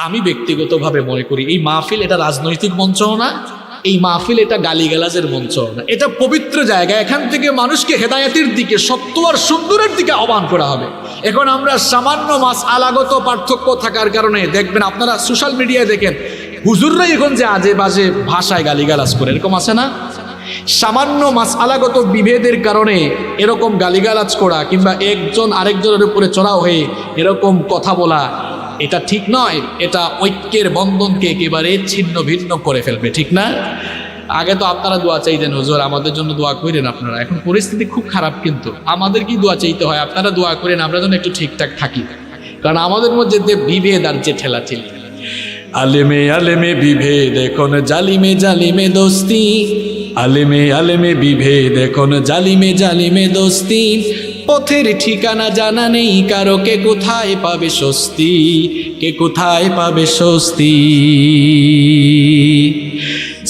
আমি ব্যক্তিগতভাবে মনে করি এই মাহফিল এটা রাজনৈতিক মঞ্চও না, এই মাহফিল এটা গালিগালাজের মঞ্চও না, এটা পবিত্র জায়গা। এখান থেকে মানুষকে হেদায়েতের দিকে, সত্য আর সুন্দরের দিকে আহ্বান করা হবে। এখন আমরা সামান্য মাসআলাগত পার্থক্য থাকার কারণে দেখবেন, আপনারা সোশ্যাল মিডিয়ায় দেখেন হুজুররাই এখন যে আজে বাজে ভাষায় গালিগালাজ করে, এরকম আছে না? সামান্য মাসআলাগত বিভেদের কারণে এরকম গালিগালাজ করা কিংবা একজন আরেকজনের উপরে চড়াও হয়ে এরকম কথা বলা, এটা ঠিক নয়। এটা ঐক্যের বন্ধনকে একেবারে ছিন্ন ভিন্ন করে ফেলবে, ঠিক না? আগে তো আপনারা দোয়া চাইতেন, হুজুর আমাদের জন্য দোয়া করেন আপনারা। এখন পরিস্থিতি খুব খারাপ, কিন্তু আমাদের কি দোয়া চাইতে হয়? আপনারা দোয়া করেন আমরা যেন একটু ঠিকঠাক থাকি, কারণ আমাদের মধ্যে যে বিভেদ আর যে ঠেলাঠেলি, আলেমে আলেমে বিভেদ এখন জালিমে জালিমে দোস্তি, আলেমে আলেমে বিভেদ এখন জালিমে জালিমে দোস্তি, পথের ঠিকানা জানা নেই কারো, কে কোথায় পাবে স্বস্তি, কে কোথায় পাবে স্বস্তি।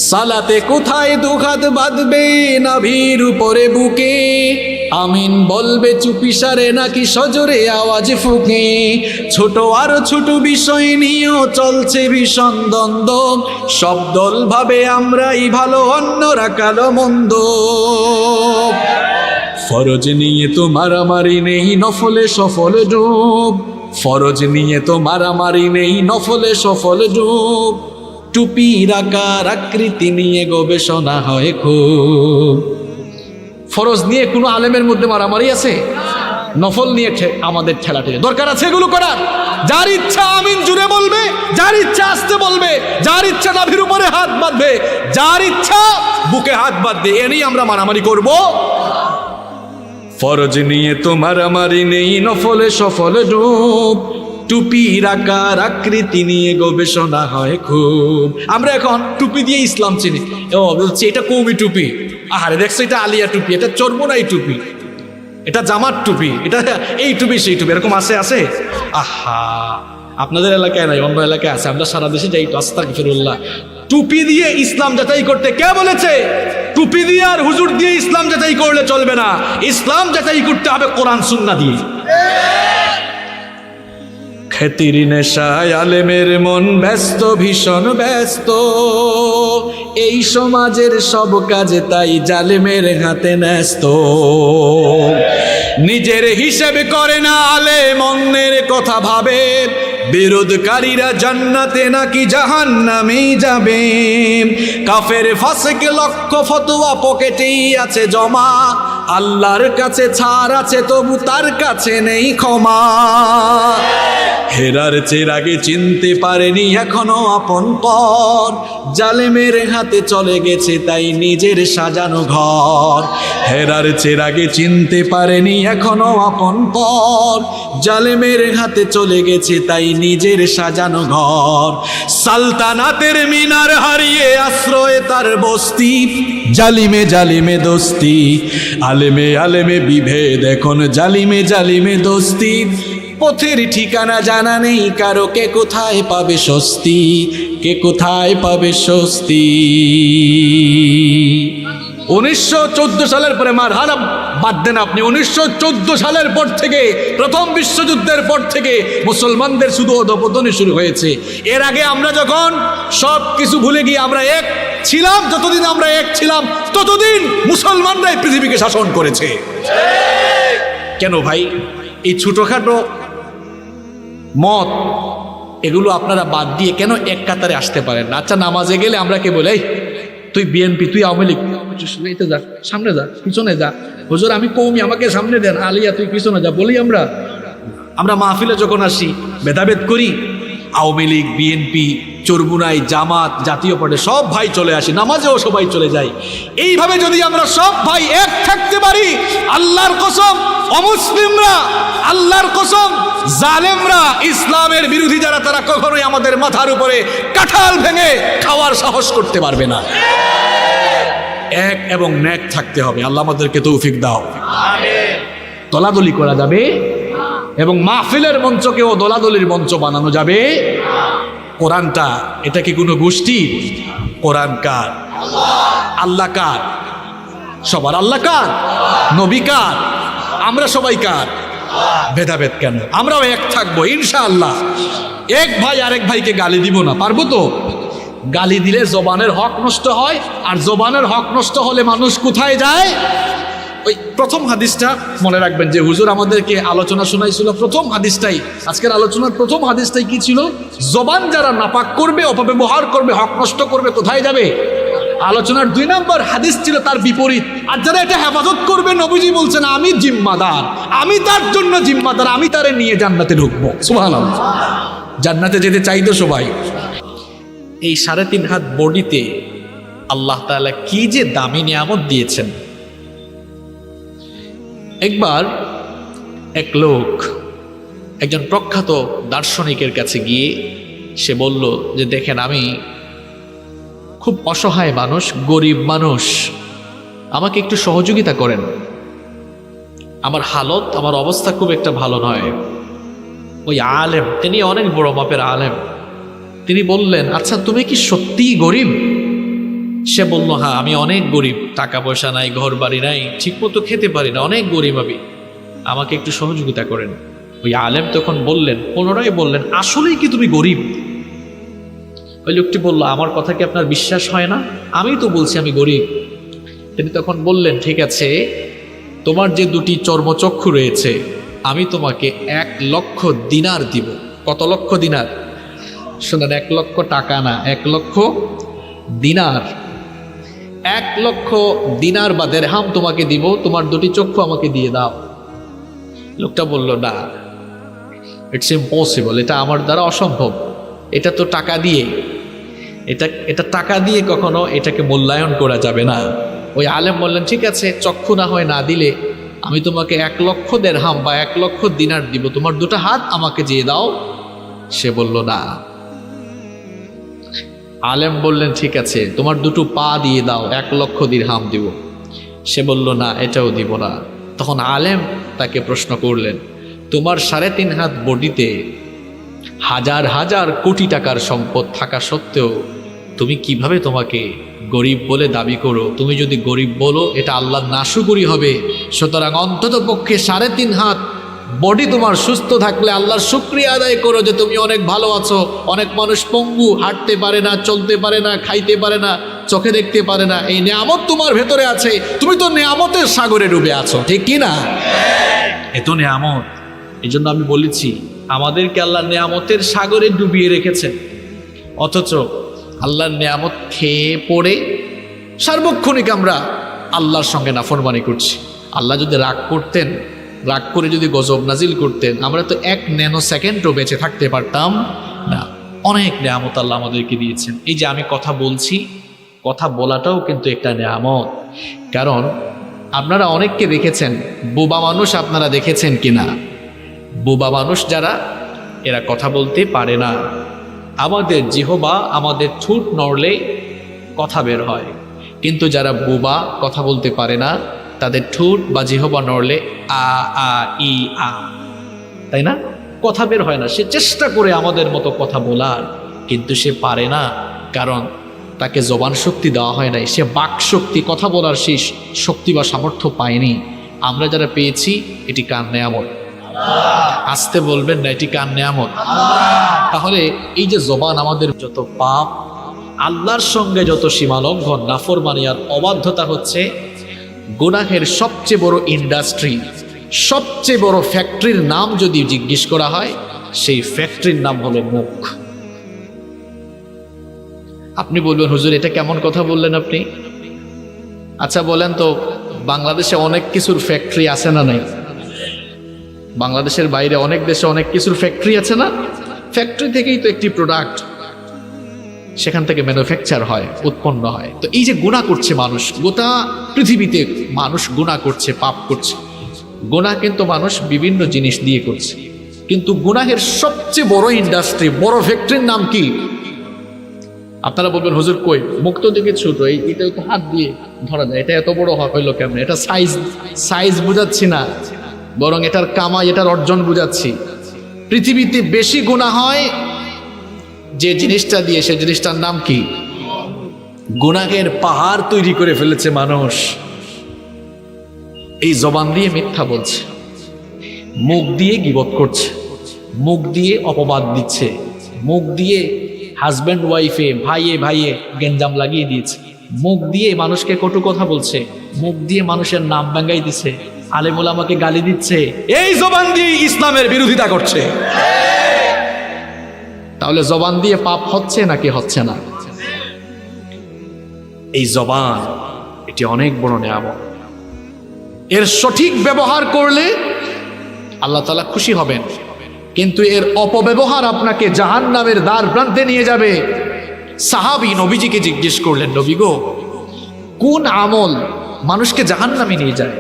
সালাতে কোথায় দুহাত বাঁধবে নাভির উপরে বুকে, আমিন বলবে চুপিসারে নাকি সজোরে আওয়াজ ফুঁকে, ছোট আর ছোট বিষয় নিয়েও চলছে ভীষণ দ্বন্দ্ব, সব দল ভাবে আমরাই ভালো অন্যরা কালো মন্দ, ফরজ নিয়ে তো মারামারি নেই নফলে সফল ডুব, ফরজ নিয়ে তো মারামারি নেই নফলে সফল ডুব, টুপির আকার আকৃতি নিয়ে গবেষণা হয় খুব। ফরজ নিয়ে কোনো আলেমের মধ্যে মারামারি আছে? নফল নিয়ে আমাদের ঠেলাঠেলি দরকার আছে এগুলো করার। যার ইচ্ছা আমিন জুড়ে বলবে, যার ইচ্ছা আসতে বলবে, যার ইচ্ছা নাভির উপরে হাত বাঁধবে, যার ইচ্ছা বুকে হাত বাঁধবে, এ নিয়ে আমরা মারামারি করব। ফরজ নিয়ে তো মারামারি নেই নফলে সফল ডুব, টুপির আকার আকৃতি নিয়ে গবেষণা হয় খুব। আমরা এখন টুপি দিয়ে ইসলাম চিনি, ও বলছি এটা কৌমি টুপি, আহারে দেখছো এটা আলিয়া টুপি, এটা চর্মনাই টুপি, এটা জামাত টুপি, এটা এই টুপি সেই টুপি, এরকম আছে আছে? আহা, আপনাদের এলাকায় নাই, অন্য এলাকায় আছে, আমরা সারা দেশে যাই তো। আস্তাগফিরুল্লাহ। টুপি দিয়ে ইসলাম যাচাই করতে কে বলেছে? টুপি দিয়ে আর হুজুর দিয়ে ইসলাম যাচাই করলে চলবে না, ইসলাম যাচাই করতে হবে কোরআন সুন্নাহ দিয়ে। খ্যাতির নেশায় আলেমের মন ব্যস্ত, ভীষণ ব্যস্ত, এই সমাজের সব কাজে তাই জালেমের হাতে ন্যস্ত, নিজের হিসেব করে না আলেম অন্যের কথা ভাবে, বিরোধকারীরা জান্নাতে নাকি জাহান্নামেই যাবে, কাফের ফাসিক লক্ষ ফতোয়া পকেটেই আছে জমা, আল্লাহর কাছে ছাড় আছে তবু তার কাছে নেই ক্ষমা, হেরার চেরাগে চিনতে পারেনি এখনো আপন পর, জালেমের হাতে চলে গেছে তাই নিজের সাজানো ঘর, হেরার চেরাগে চিনতে পারেনি এখনো আপন পর, জালেমের হাতে চলে গেছে তাই নিজের সাজানো ঘর, সালতানাতের মিনার হারিয়ে আশ্রয়ে তার বস্তি, জালিমে জালিমে দোস্তি, আলেমে আলেমে বিভেদ এখন জালিমে জালিমে দোস্তি, পথের ঠিকানা জানা নেই কারো, কে কোথায় পাবে স্বস্তি, কে কোথায় পাবে স্বস্তি। 1914 সালের পরে মারহানা বাদ দেন আপনি, 1914 সালের পর থেকে, প্রথম বিশ্বযুদ্ধের পর থেকে মুসলমানদের শুধু অধঃপতনই শুরু হয়েছে। এর আগে আমরা যখন সব কিছু ভুলে গিয়ে আমরা এক ছিলাম, যতদিন আমরা এক ছিলাম ততদিন মুসলমানরাই পৃথিবীকে শাসন করেছে। কেন ভাই এই ছোটখাটো মত এগুলো আপনারা বাদ দিয়ে কেন এক কাতারে আসতে পারেন না? আচ্ছা, নামাজে গেলে আমরা কে বলে, তুই বিএনপি, তুই আওয়ামী লীগ, যা সামনে যা, পিছনে যা, হুজুর আমি কওমি আমাকে সামনে দেন, আলিয়া তুই পিছনে যা বলি। আমরা মাহফিলে যখন আসি ভেদাভেদ করি, আওয়ামী লীগ, বিএনপি, চরমুনাই, জামাত, জাতীয় পার্টি সব ভাই চলে আসি, নামাজেও সবাই চলে যায়। এইভাবে যদি আমরা সব ভাই এক থাকতে পারি, আল্লাহর কসম অমুসলিমরা, আল্লাহর কসম জালেমরা, ইসলামের বিরোধী যারা, তারা কখনোই আমাদের মাথার উপরে কাঁঠাল ভেঙে খাওয়ার সাহস করতে পারবে না। এক এবং ন্যাক থাকতে হবে। আল্লাহ আমাদেরকে তৌফিক দাও। দলাদলি করা যাবে এবং মাহফিলের মঞ্চকেও দলাদলির মঞ্চ বানানো যাবে। কোরআনটা এটা কি কোনো গোষ্ঠী? কোরআন কার? আল্লাহ কার? সবার আল্লাহ কার? নবী কার? আমরা সবাই কার? ভেদাভেদ কেন? আমরাও এক থাকবো ইনশাআল্লাহ। এক ভাই আরেক ভাইকে গালি দিব না, পারবো তো? গালি দিলে জবানের হক নষ্ট হয়, আর জবানের হক নষ্ট হলে মানুষ কোথায় যায়? ওই প্রথম হাদিসটা মনে রাখবেন যে হুজুর আমাদেরকে আলোচনা শোনাইছিল, প্রথম হাদিসটাই, আজকের আলোচনার প্রথম হাদিসটাই কি ছিল? জবান যারা নাপাক করবে, অপব্যবহার করবে, হক নষ্ট করবে, কোথায় যাবে? আলোচনার 2 নম্বর হাদিস ছিল তার বিপরীত। আর যারা এটা হেফাজত করবে, নবীজি বলছেন আমি জিম্মাদার, আমি তার জন্য জিম্মাদার, আমি তারে নিয়ে জান্নাতে ঢুকবো। সুবহানাল্লাহ। জান্নাতে যেতে চাই তো সবাই। এই 3.5 হাত বডিতে আল্লাহ তাআলা কি যে দামি নিয়ামত দিয়েছেন। একবার এক লোক একজন প্রখ্যাত দার্শনিকের কাছে গিয়ে সে বলল যে দেখেন, আমি খুব অসহায় মানুষ, গরিব মানুষ, আমাকে একটু সহযোগিতা করেন, আমার হালত, আমার অবস্থা খুব একটা ভালো নয়। ওই আলেম, তিনি অনেক বড় মাপের আলেম, তিনি বললেন আচ্ছা তুমি কি সত্যিই গরিব? সে বলল হ্যাঁ আমি অনেক গরিব, টাকা পয়সা নাই, ঘর বাড়ি নাই, ঠিক মতো খেতে পারি না, অনেক গরিব আমি, আমাকে একটু সহযোগিতা করেন। ওই আলেম তখন বললেন, পুনরায় বললেন আসলেই কি তুমি গরিব? ওই লোকটি বলল আমার কথা কি আপনার বিশ্বাস হয় না? আমি তো বলছি আমি গরিব। তিনি তখন বললেন ঠিক আছে, তোমার যে 2টি চর্মচক্ষু রয়েছে, আমি তোমাকে 1 লক্ষ দিনার দিব। কত লক্ষ দিনার? শোনেন, 1 লক্ষ টাকা না, 1 লক্ষ দিনার। 1 লক্ষ দিনার বা দিরহাম তোমাকে দিব, তোমার 2টি চক্ষু আমাকে দিয়ে দাও। লোকটা বলল না, ইটস ইম্পসিবল, এটা আমার দ্বারা অসম্ভব, এটা তো টাকা দিয়ে, এটা টাকা দিয়ে কখনো এটাকে মূল্যায়ন করা যাবে না। ওই আলেম বললেন ঠিক আছে, চক্ষু না হয় না দিলে আমি তোমাকে 1 লক্ষ দিরহাম বা 1 লক্ষ দিনার দিব, তোমার 2টা হাত আমাকে দিয়ে দাও। সে বলল না। আলেম বললেন ঠিক আছে, তোমার 2টো পা দিয়ে দাও, 1 লক্ষ দিরহাম দিব। সে বলল না, এটাও দিব না। তখন আলেম তাকে প্রশ্ন করলেন, তোমার 3.5 হাত বডিতে হাজার হাজার কোটি টাকার সম্পদ থাকা সত্ত্বেও তুমি কিভাবে তোমাকে গরিব বলে দাবি করো? তুমি যদি গরিব বলো এটা আল্লাহর নাশুকরি হবে। সুতরাং অন্তত পক্ষে 3.5 হাত বডি তোমার সুস্থ থাকলে আল্লাহর শুকরিয়া আদায় করো যে তুমি অনেক ভালো আছো। অনেক মানুষ পঙ্গু, হাঁটতে পারে না, চলতে পারে না, খাইতে পারে না, চোখে দেখতে পারে না, এই নিয়ামত তোমার ভেতরে আছে, তুমি তো নিয়ামতের সাগরে ডুবে আছো, ঠিক কি না? এত নিয়ামত। এই জন্য আমি বলেছি আমাদেরকে আল্লাহ নিয়ামতের সাগরে ডুবিয়ে রেখেছেন, অথচ আল্লাহর নিয়ামত খেয়ে পড়ে সার্বক্ষণিক আমরা আল্লাহর সঙ্গে নাফরমানি করছি। আল্লাহ যদি রাগ করতেন, রাগ করে যদি গজব নাজিল করতেন, আমরা তো 1 ন্যানো সেকেন্ডও বেঁচে থাকতে পারতাম না। অনেক নিয়ামত আল্লাহ আমাদেরকে দিয়েছেন। এই যে আমি কথা বলছি, কথা বলাটাও কিন্তু একটা নিয়ামত। কারণ আপনারা অনেককে দেখেছেন, বোবা মানুষ আপনারা দেখেছেন কিনা? বোবা মানুষ যারা, এরা কথা বলতে পারে না। আমাদের জিহবা, আমাদের ঠোঁট নড়লে কথা বের হয়, কিন্তু যারা বোবা, কথা বলতে পারে না, তাদের ঠোঁট বা জিহবা নড়লে আ আ ই আ, তাই না? কথা বের হয় না। সে চেষ্টা করে আমাদের মতো কথা বলার, কিন্তু সে পারে না, কারণ তাকে জবান শক্তি দেওয়া হয় নাই। সে বাক শক্তি, কথা বলার সেই শক্তি বা সামর্থ্য পায়নি। আমরা যারা পেয়েছি, এটি কার নেয়ামত? আসতে বলবেন না, এটি কার নেয়ামত? তাহলে এই যে জবান, আমাদের যত পাপ, আল্লাহর সঙ্গে যত সীমালঙ্ঘন, নাফরমানি আর অবাধ্যতা হচ্ছে, গুনাহের সবচেয়ে বড় ইন্ডাস্ট্রি, সবচেয়ে বড় ফ্যাক্টরির নাম যদি জিজ্ঞেস করা হয়, সেই ফ্যাক্টরির নাম হলো মুখ। আপনি বলবেন হুজুর এটা কেমন কথা বললেন আপনি? আচ্ছা বলেন তো, বাংলাদেশে অনেক কিছুর ফ্যাক্টরি আছে না নাই? বাংলাদেশের বাইরে অনেক দেশে অনেক কিছুর ফ্যাক্টরি আছে না? ফ্যাক্টরি থেকেই তো একটি প্রোডাক্ট সেখান থেকে ম্যানুফ্যাকচার হয়, উৎপন্ন হয়। তো এই যে গুনাহ করছে মানুষ, গোটা পৃথিবীতে মানুষ গুনাহ করছে, পাপ করছে। গুনাহ কিন্তু মানুষ বিভিন্ন জিনিস দিয়ে করছে, কিন্তু গুনাহের সবচেয়ে বড় ইন্ডাস্ট্রি, বড় ফ্যাক্টরির নাম কি? আপনারা বলবেন হুজুর কই, মুখ তো দিকে ছোট, এটা তো হাত দিয়ে ধরা যায়, এটা এত বড় হইলো কেমন? এটা সাইজ বুঝাচ্ছি না, বরং এটার কামাই, এটার অর্জন বুঝাচ্ছি। পৃথিবীতে বেশি গুনাহ হয় যে জিনিসটা দিয়ে, সে জিনিসটার নাম কি? গুনাহের পাহাড় তৈরি করে ফেলেছে মানুষ এই জবান দিয়ে। মিথ্যা বলছে, মুখ দিয়ে গীবত করছে, মুখ দিয়ে অপবাদ দিচ্ছে, মুখ দিয়ে হাজব্যান্ড ওয়াইফে ভাইয়ে ভাইয়ে গেঞ্জাম লাগিয়ে দিয়েছে, মুখ দিয়ে মানুষকে কটু কথা বলছে, মুখ দিয়ে মানুষের নাম ভাঙ্গাই দিচ্ছে, আলেম ওলামাকে গালি দিচ্ছে, এই জবান দিয়ে ইসলামের বিরোধিতা করছে। তাহলে জবান দিয়ে পাপ হচ্ছে নাকি হচ্ছে না? এই জবান এটি অনেক বড় নিয়ামত। এর সঠিক ব্যবহার করলে আল্লাহ তাআলা খুশি হবেন, কিন্তু এর অপব্যবহার আপনাকে জাহান্নামের দ্বার প্রান্তে নিয়ে যাবে। সাহাবী নবীজিকে জিজ্ঞেস করলেন, নবী গো, কোন আমল মানুষকে জাহান্নামে নিয়ে যায়?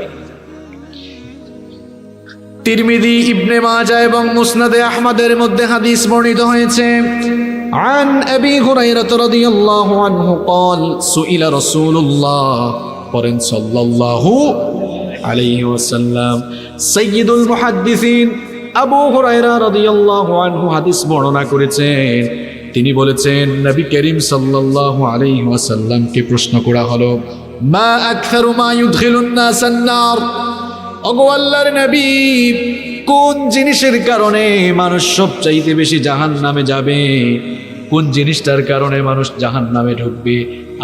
তিরমিজি, ইবনে মাজাহ এবং মুসনাদে আহমদের মধ্যে হাদিস বর্ণিত হয়েছে, عن أبي هريرة رضي الله عنه قال سئل رسول الله صلى الله عليه وسلم سيد المحدثين আবু হুরায়রা রাদিয়াল্লাহু আনহু হাদিস বর্ণনা করেছেন, তিনি বলেছেন নবী করিম সাল্লাল্লাহু আলাইহি ওয়াসাল্লামকে প্রশ্ন করা হলো, মা আকথারু মা ইউদখিলুন নাস আন-নার, ওগো আল্লাহর নবী, কোন জিনিসের কারণে মানুষ সবচাইতে বেশি জাহান্নামে যাবে? কোন জিনিসটার কারণে মানুষ জাহান্নামে ঢুকবে?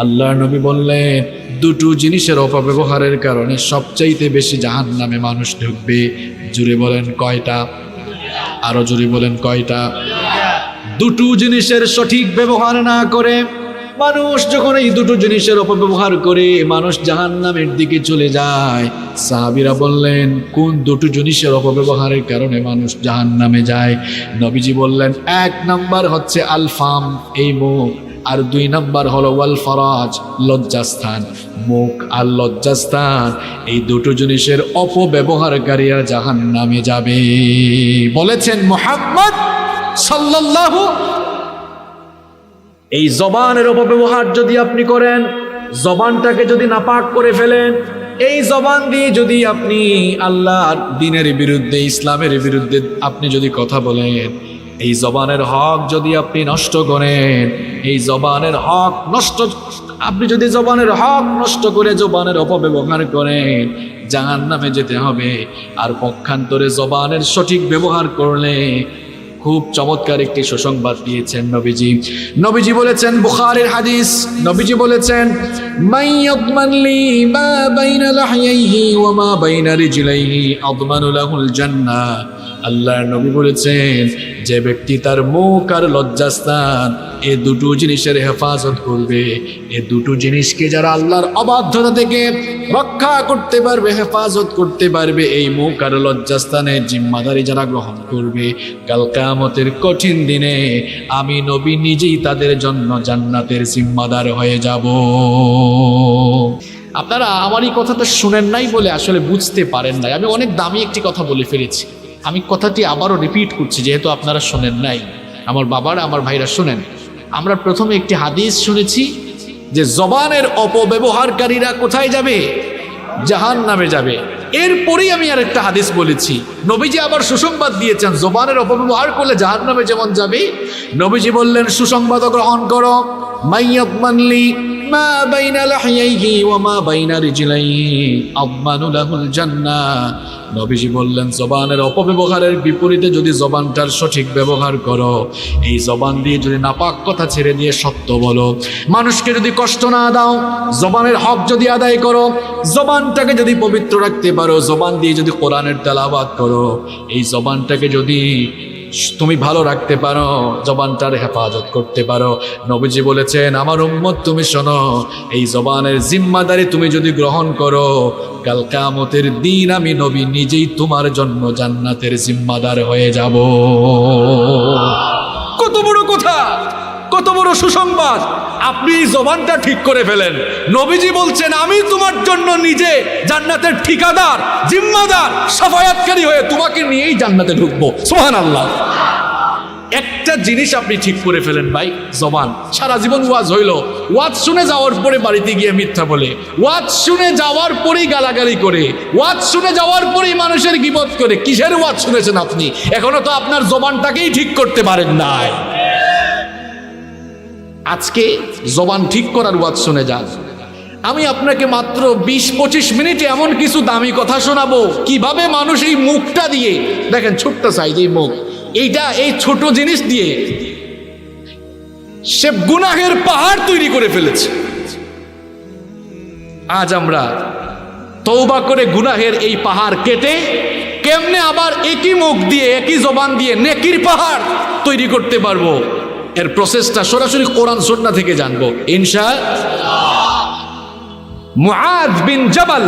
আল্লাহর নবী বললেন, দুটো জিনিসের অপব্যবহারের কারণে সবচাইতে বেশি জাহান্নামে মানুষ ঢুকবে। জুড়ে বলেন কয়টা? আরো জুড়ে বলেন কয়টা? দুটো জিনিসের সঠিক ব্যবহার না করে মানুষ যখন এই দুটো জিনিসের অপব্যবহার করে মানুষ জাহান্নামের দিকে চলে যায়। সাহাবীরা বললেন, কোন দুটো জিনিসের অপব্যবহারের কারণে মানুষ জাহান্নামে যায়? নবীজি বললেন, এক নাম্বার হচ্ছে আল ফাম, এই মুখ, আর দুই নাম্বার হলো ওয়াল ফরাজ, লজ্জাস্থান। মুখ আর লজ্জাস্থান, এই দুটো জিনিসের অপব্যবহারকারীরা জাহান্নামে যাবে বলেছেন মুহাম্মদ সাল্লাল্লাহু। এই জবানের অপব্যবহার যদি আপনি করেন, জবানটাকে যদি নাপাক করে ফেলেন, এই জবান দিয়ে যদি আপনি আল্লাহর দ্বীনের বিরুদ্ধে, ইসলামের বিরুদ্ধে আপনি যদি কথা বলেন, এই জবানের হক যদি আপনি নষ্ট করেন, এই জবানের হক নষ্ট, আপনি যদি জবানের হক নষ্ট করে জবানের অপব্যবহার করেন, জাহান্নামে যেতে হবে। আর পক্ষান্তরে জবানের সঠিক ব্যবহার করলে খুব চমৎকার একটি সুসংবাদ দিয়েছেন নবীজি। নবীজি বলেছেন, বুখারীর হাদিস, নবীজি বলেছেন, মান ইয়াদমান লি মা বাইনা লাহইহি ওয়া মা বাইনা রিজলাইহি আদমানু লাহুল জান্নাহ। আল্লাহর নবী বলেছেন, যে ব্যক্তি তার মুখ আর লজ্জাস্থান এই দুটো জিনিসের হেফাজত করবে, এই দুটো জিনিসকে যারা আল্লাহর অবাধ্যতা থেকে রক্ষা করতে পারবে, হেফাজত করতে পারবে, এই মুখ আর লজ্জাস্থানের জিম্মাদারি যারা গ্রহণ করবে, কাল কিয়ামতের কঠিন দিনে আমি নবী নিজেই তাদের জন্য জান্নাতের জিম্মাদার হয়ে যাব। আপনারা আমার এই কথাটা শুনেন নাই বলে আসলে বুঝতে পারেন নাই। আমি অনেক দামি একটি কথা বলে ফেলেছি, আমি কথাটি আবারও রিপিট করছি যেহেতু আপনারা শোনেন নাই। আমার বাবারা, আমার ভাইরা শোনেন। আমরা প্রথমে একটি হাদিস শুনেছি যে জবানের অপব্যবহারকারীরা কোথায় যাবে? জাহান্নামে যাবে। এরপরেই আমি আর একটা হাদিস বলেছি, নবীজি আবার সুসংবাদ দিয়েছেন, জবানের অপব্যবহার করলে জাহান্নামে যেমন যাবে, নবীজি বললেন সুসংবাদ গ্রহণ করো, মাইয়াতমান লি মা বাইনা লাহইহি ওয়া মা বাইনা রিজলাইহি আদমানু লাহুল জান্নাহ। নবীজি বললেন, জবানের অপব্যবহারের বিপরীতে যদি জবানটার সঠিক ব্যবহার করো, এই জবান দিয়ে যদি নাপাক কথা ছেড়ে দিয়ে সত্য বলো, মানুষকে যদি কষ্ট না দাও, জবানের হক যদি আদায় করো, জবানটাকে যদি পবিত্র রাখতে পারো, জবান দিয়ে যদি কোরআনের তেলাওয়াত করো, এই জবানটাকে যদি তুমি ভালো রাখতে পারো, জবানটার হেফাজত করতে পারো, নবীজি বলেছেন, আমার উম্মত তুমি শোনো, এই জবানের জিম্মাদারি তুমি যদি গ্রহণ করো, কাল কিয়ামতের দিন আমি নবী নিজেই তোমার জন্য জান্নাতের জিম্মাদার হয়ে যাব। কত বড় কথা, কত বড় সুসংবাদ! আপনি এই জবানটা ঠিক করে ফেলেন, নবীজি বলছেন, আমি তোমার জন্য নিজে জান্নাতের ঠিকাদার, জিম্মাদার, সাফায়াতকারী হয়ে তোমাকে নিয়েই জান্নাতে ঢুকবো। সুবহানাল্লাহ। একটা জিনিস আপনি ঠিক করে ফেলেন ভাই, জবান। সারা জীবন ওয়াজ হইল, ওয়াজ শুনে যাওয়ার পরে বাড়িতে গিয়ে মিথ্যা বলে, ওয়াজ শুনে যাওয়ার পরেই গালাগালি করে, ওয়াজ শুনে যাওয়ার পরেই মানুষের গীবত করে। কিসের ওয়াজ শুনেছেন আপনি? এখনো তো আপনার জবানটাকেই ঠিক করতে পারেন নাই। আজকে জবান ঠিক করার ওয়াজ শুনে যান। আমি আপনাকে মাত্র 20-25 মিনিটে এমন কিছু দামি কথা শোনাবো, কিভাবে মানুষ এই মুখটা দিয়ে, দেখেন ছোট্ট সাইজ এই মুখ, এই ছোট জিনিস দিয়ে সে গুনাহের পাহাড় তৈরি করে ফেলেছে। আজ আমরা তওবা করে গুনাহের এই পাহাড় কেটে কেমনে আবার একই মুখ দিয়ে একই জবান দিয়ে নেকির পাহাড় তৈরি করতে পারবো, এর প্রসেসটা সরাসরি কোরআন সুন্নাহ থেকে জানবো ইনশাআল্লাহ। মুআদ বিন জাবাল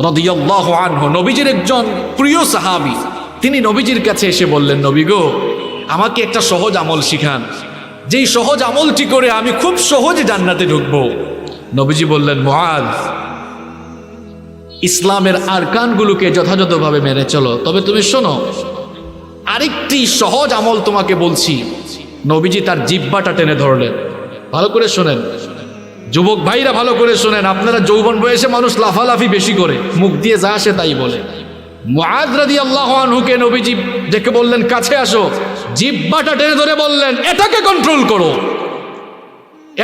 রাদিয়াল্লাহু আনহু, নবীজির একজন প্রিয় সাহাবী, তিনি নবীজির কাছে এসে বললেন, নবী গো, আমাকে একটা সহজ আমল শিখান, যেই সহজ আমলটি করে আমি খুব সহজে জান্নাতে ঢুকবো। নবীজি বললেন, মুআদ, ইসলামের আরকানগুলোকে যথাযথভাবে মেনে চলো, তবে তুমি শোনো, আরেকটি সহজ আমল তোমাকে বলছি। নবীজি তার জিহ্বাটা টেনে ধরলেন। ভালো করে শোনেন যুবক ভাইরা, ভালো করে শোনেন। আপনারা যৌবন বয়সে মানুষ লাফালাফি বেশি করে, মুখ দিয়ে যা আসে তাই বলে। মুআদ রাদিয়াল্লাহু আনহুকে নবীজি ডেকে বললেন, কাছে আসো। জিহ্বাটা টেনে ধরে বললেন, এটাকে কন্ট্রোল করো,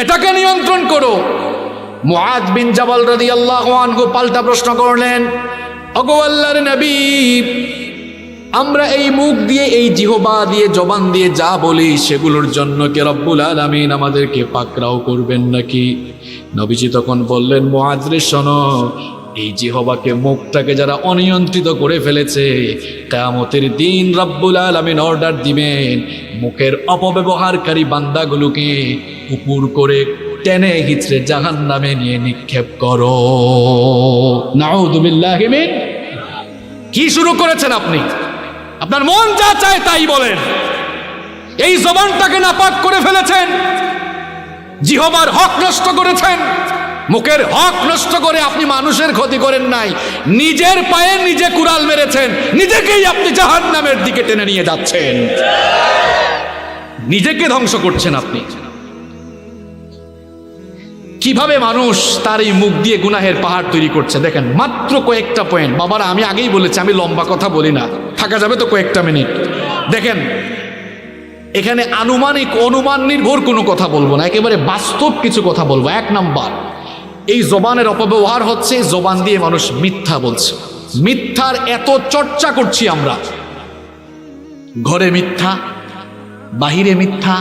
এটাকে নিয়ন্ত্রণ করো। মুআদ বিন জাবাল রাদিয়াল্লাহু আনহু পাল্টা প্রশ্ন করলেন, ওগো আল্লাহর নবী, আমরা এই মুখ দিয়ে, এই জিহবা দিয়ে, জবান দিয়ে যা বলি সেগুলোর জন্য কি রব্বুল আলামিন আমাদেরকে পাকড়াও করবেন নাকি? নবীজি তখন বললেন, মুআদ রে শোনো, এই জিহবাকে, মুখটাকে যারা অনিয়ন্ত্রিত করে ফেলেছে, কিয়ামতের দিন রব্বুল আলামিন অর্ডার দিবেন, মুখের অপব্যবহারকারী বান্দাগুলোকে উপর করে টেনে হিচড়ে জাহান্নামে নিয়ে নিক্ষেপ করো। নাউযু বিল্লাহি মিন। কি শুরু করেছেন আপনি? আপনার মন যা চায় তাই বলেন। এই জবানটাকে নাপাক করে ফেলেছেন, জিহবার হক নষ্ট করেছেন, মুখের হক নষ্ট করে আপনি মানুষের ক্ষতি করেন নাই, নিজের পায়ে নিজে কুড়াল মেরেছেন, নিজেকেই আপনি জাহান্নামের দিকে টেনে নিয়ে যাচ্ছেন, নিজেকে ধ্বংস করছেন আপনি। কিভাবে মানুষ তার এই মুখ দিয়ে গুনাহের পাহাড় তৈরি করছে দেখেন। মাত্র কয়েকটা পয়েন্ট, বাবারা আমি আগেই বলেছি আমি লম্বা কথা বলি না, থাকা যাবে তো কয়েকটা মিনিট। দেখেন এখানে আনুমানিক, অনুমান নির্ভর কোনো কথা বলবো না, একেবারে বাস্তব কিছু কথা বলবো। 1 নাম্বার, এই জবানের অপব্যবহার হচ্ছে, জবান দিয়ে মানুষ মিথ্যা বলছে। মিথ্যার এত চর্চা করছি আমরা, ঘরে মিথ্যা, বাহিরে মিথ্যা,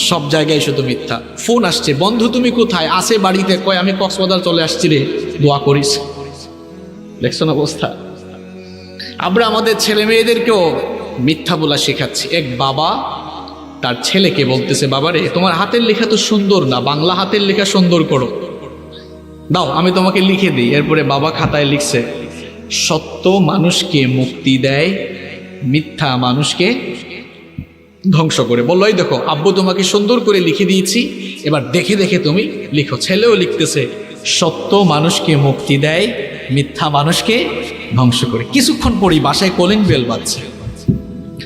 সব জায়গায় শুধু মিথ্যা। ফোন আসছে, বন্ধু তুমি কোথায়? আসে বাড়িতে, কয় আমি কক্সবাজার চলে আসছি রে, দোয়া করিস। দেখছেন অবস্থা? আমরা আমাদের ছেলে মেয়েদেরকেও মিথ্যা বলা শেখাচ্ছি। এক বাবা তার ছেলেকে বলতেছে, বাবা রে, তোমার হাতের লেখা তো সুন্দর না, বাংলা হাতের লেখা সুন্দর করো, দাও আমি তোমাকে লিখে দিই। এরপরে বাবা খাতায় লিখছে, সত্য মানুষকে মুক্তি দেয়, মিথ্যা মানুষকে ধ্বংস করে। বললো, এই দেখো আব্বু তোমাকে সুন্দর করে লিখে দিয়েছি, এবার দেখে দেখে তুমি লিখো। ছেলেও লিখতেছে, সত্য মানুষকে মুক্তি দেয়, মিথ্যা মানুষকে ধ্বংস করে। কিছুক্ষণ পরেই বাসায় কলিং বেল বাজছে।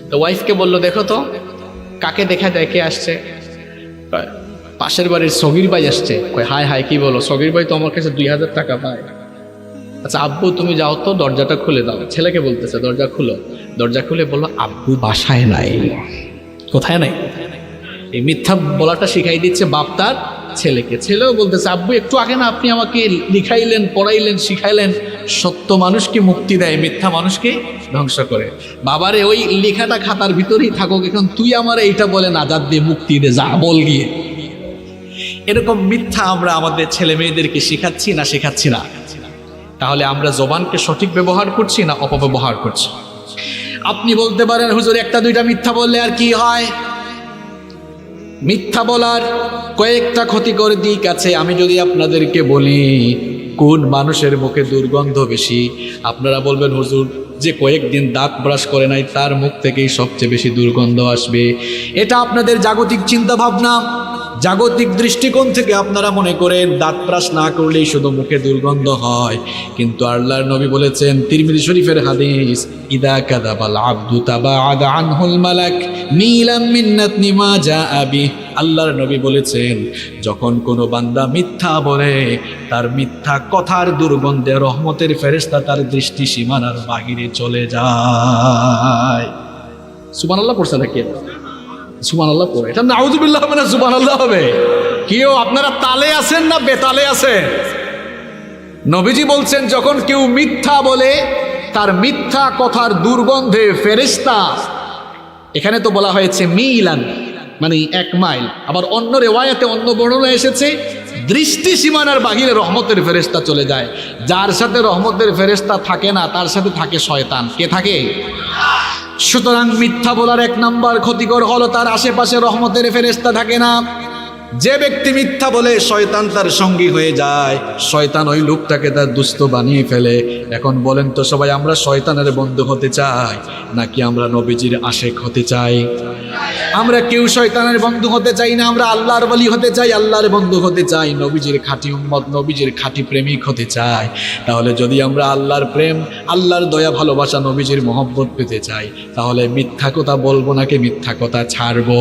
তো ওয়াইফকে বললো, দেখো তো কাকে দেখা যায়, কে আসছে? পাশের বাড়ির সগির ভাই আসছে। কয় হায় হায়, কি বলো? সগির ভাই তো আমার কাছে 2000 টাকা পায়। আচ্ছা আব্বু তুমি যাও তো, দরজাটা খুলে দাও। ছেলেকে বলতেছে, দরজা খুলো। দরজা খুলে বললো, আব্বু বাসায় নাই। কোথায় নাই? এই মিথ্যা বলাটা শিখাই দিচ্ছে বাপ তার ছেলেকে। ছেলেও বলতেছে, আব্বু একটু আগে না আপনি আমাকে লিখাইলেন, পড়াইলেন, শিখাইলেন, সত্য মানুষকে মুক্তি দেয়, মিথ্যা মানুষকে ধ্বংস করে। বাবারে ওই লেখাটা খাতার ভিতরেই থাকুক, এখন তুই আমার এইটা বলে নাজাত দিয়ে মুক্তি দে, যা বল গিয়ে। এরকম মিথ্যা আমরা আমাদের ছেলে মেয়েদেরকে শেখাচ্ছি না শেখাচ্ছি না? তাহলে আমরা জবানকে সঠিক ব্যবহার করছি না অপব্যবহার করছি? আপনি বলতে পারেন, হুজুর একটা দুইটা মিথ্যা বললে আর কি হয়? মিথ্যা বলার কয়েকটা ক্ষতিকর দিক আছে। আমি যদি আপনাদেরকে বলি কোন মানুষের মুখে দুর্গন্ধ বেশি, আপনারা বলবেন, হুজুর যে কয়েকদিন দাঁত ব্রাশ করে নাই তার মুখ থেকেই সবচেয়ে বেশি দুর্গন্ধ আসবে। এটা আপনাদের জাগতিক চিন্তা ভাবনা, জাগতিক দৃষ্টিকোণ থেকে আপনারা মনে করেন দাঁত ব্রাশ না করলেই শুধু মুখে দুর্গন্ধ হয়। কিন্তু আল্লাহর নবী বলেছেন, তিরমিজি শরীফের হাদিস, ইদা কাযাবাল আবদু তাবাআদা আনহুল মালাক মিলাম মিন্নাতনি মা জাআ বি। আল্লাহর নবী বলেছেন, যখন কোনো বান্দা মিথ্যা বলে, তার মিথ্যা কথার দুর্গন্ধে রহমতের ফেরেশতা তার দৃষ্টি সীমানার বাহিরে চলে যায়। সুবহানাল্লাহ পড়ছে নাকি? সুবহানাল্লাহ পড়ে, এটা নাউযুবিল্লাহ মানে সুবহানাল্লাহ হবে। কেউ আপনারা তালে আছেন না বেতালে আছেন? নবীজি বলছেন যখন কেউ মিথ্যা বলে তার মিথ্যা কথার দুর্গন্ধে ফেরেশতা, এখানে তো বলা হয়েছে মিলান মানে 1 মাইল, আবার অন্য রেওয়ায়াতে অন্য বর্ণনা এসেছে দৃষ্টি সীমানার বাহিরে রহমতের ফেরেশতা চলে যায়। যার সাথে রহমতের ফেরেশতা থাকে না তার সাথে থাকে শয়তান। কে থাকে? সুতরাং মিথ্যা বলার 1 নাম্বার ক্ষতিকর হলো তার আশেপাশে রহমতের ফেরেশতা থাকে না। যে ব্যক্তি মিথ্যা বলে শয়তান তার সঙ্গী হয়ে যায়, শয়তান ওই লোকটাকে তার দুস্থ বানিয়ে ফেলে। এখন বলেন তো সবাই, আমরা শয়তানের বন্ধু হতে চাই নাকি আমরা নবীজির আশেক হতে চাই? আমরা কেউ শয়তানের বন্ধু হতে চাই না, আমরা আল্লাহর ওলি হতে চাই, আল্লাহর বন্ধু হতে চাই, নবীজির খাঁটি উম্মত, নবীজির খাঁটি প্রেমিক হতে চাই। তাহলে যদি আমরা আল্লাহর প্রেম, আল্লাহর দয়া, ভালোবাসা, নবীজির মহব্বত পেতে চাই, তাহলে মিথ্যা কথা বলবো নাকি মিথ্যা কথা ছাড়বো?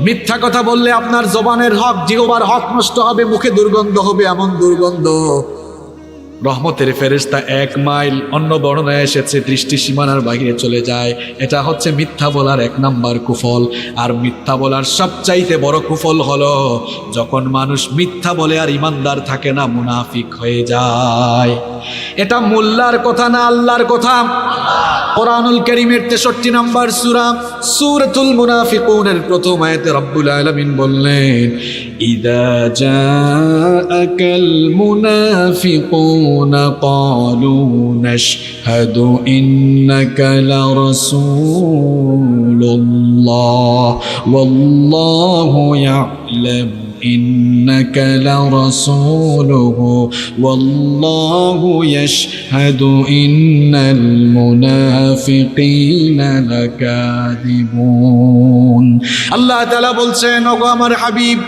মিথ্যা কথা বললে আপনার জবানের হক, জিহ্বার হক নষ্ট হবে, মুখে দুর্গন্ধ হবে, এমন দুর্গন্ধ রহমতের ফেরেশতা 1 মাইল, অন্য বর্ণনায় এসেছে দৃষ্টি সীমানার বাইরে চলে যায়। এটা হচ্ছে মিথ্যা বলার 1 নাম্বার কুফল। আর মিথ্যা বলার সবচাইতে বড় কুফল হলো যখন মানুষ মিথ্যা বলে আর ইমানদার থাকে না, মুনাফিক হয়ে যায়। এটা মোল্লার কথা না, আল্লাহর কথা। কোরআনুল কারীমের 63 নম্বর সূরা সূরাতুল মুনাফিকুনের প্রথম আয়াতে রব্বুল আলামিন বললেন, ইযা জাআকাল মুনাফিকুনা ক্বালু নাশহাদু ইন্নাকা লারাসূলুল্লাহ ওয়াল্লাহু ইয়া'লামু إنك لرسوله والله يشهد إن المنافقين لكاذبون। আল্লাহ তাআলা বলছেন, ওগো আমার হাবিব,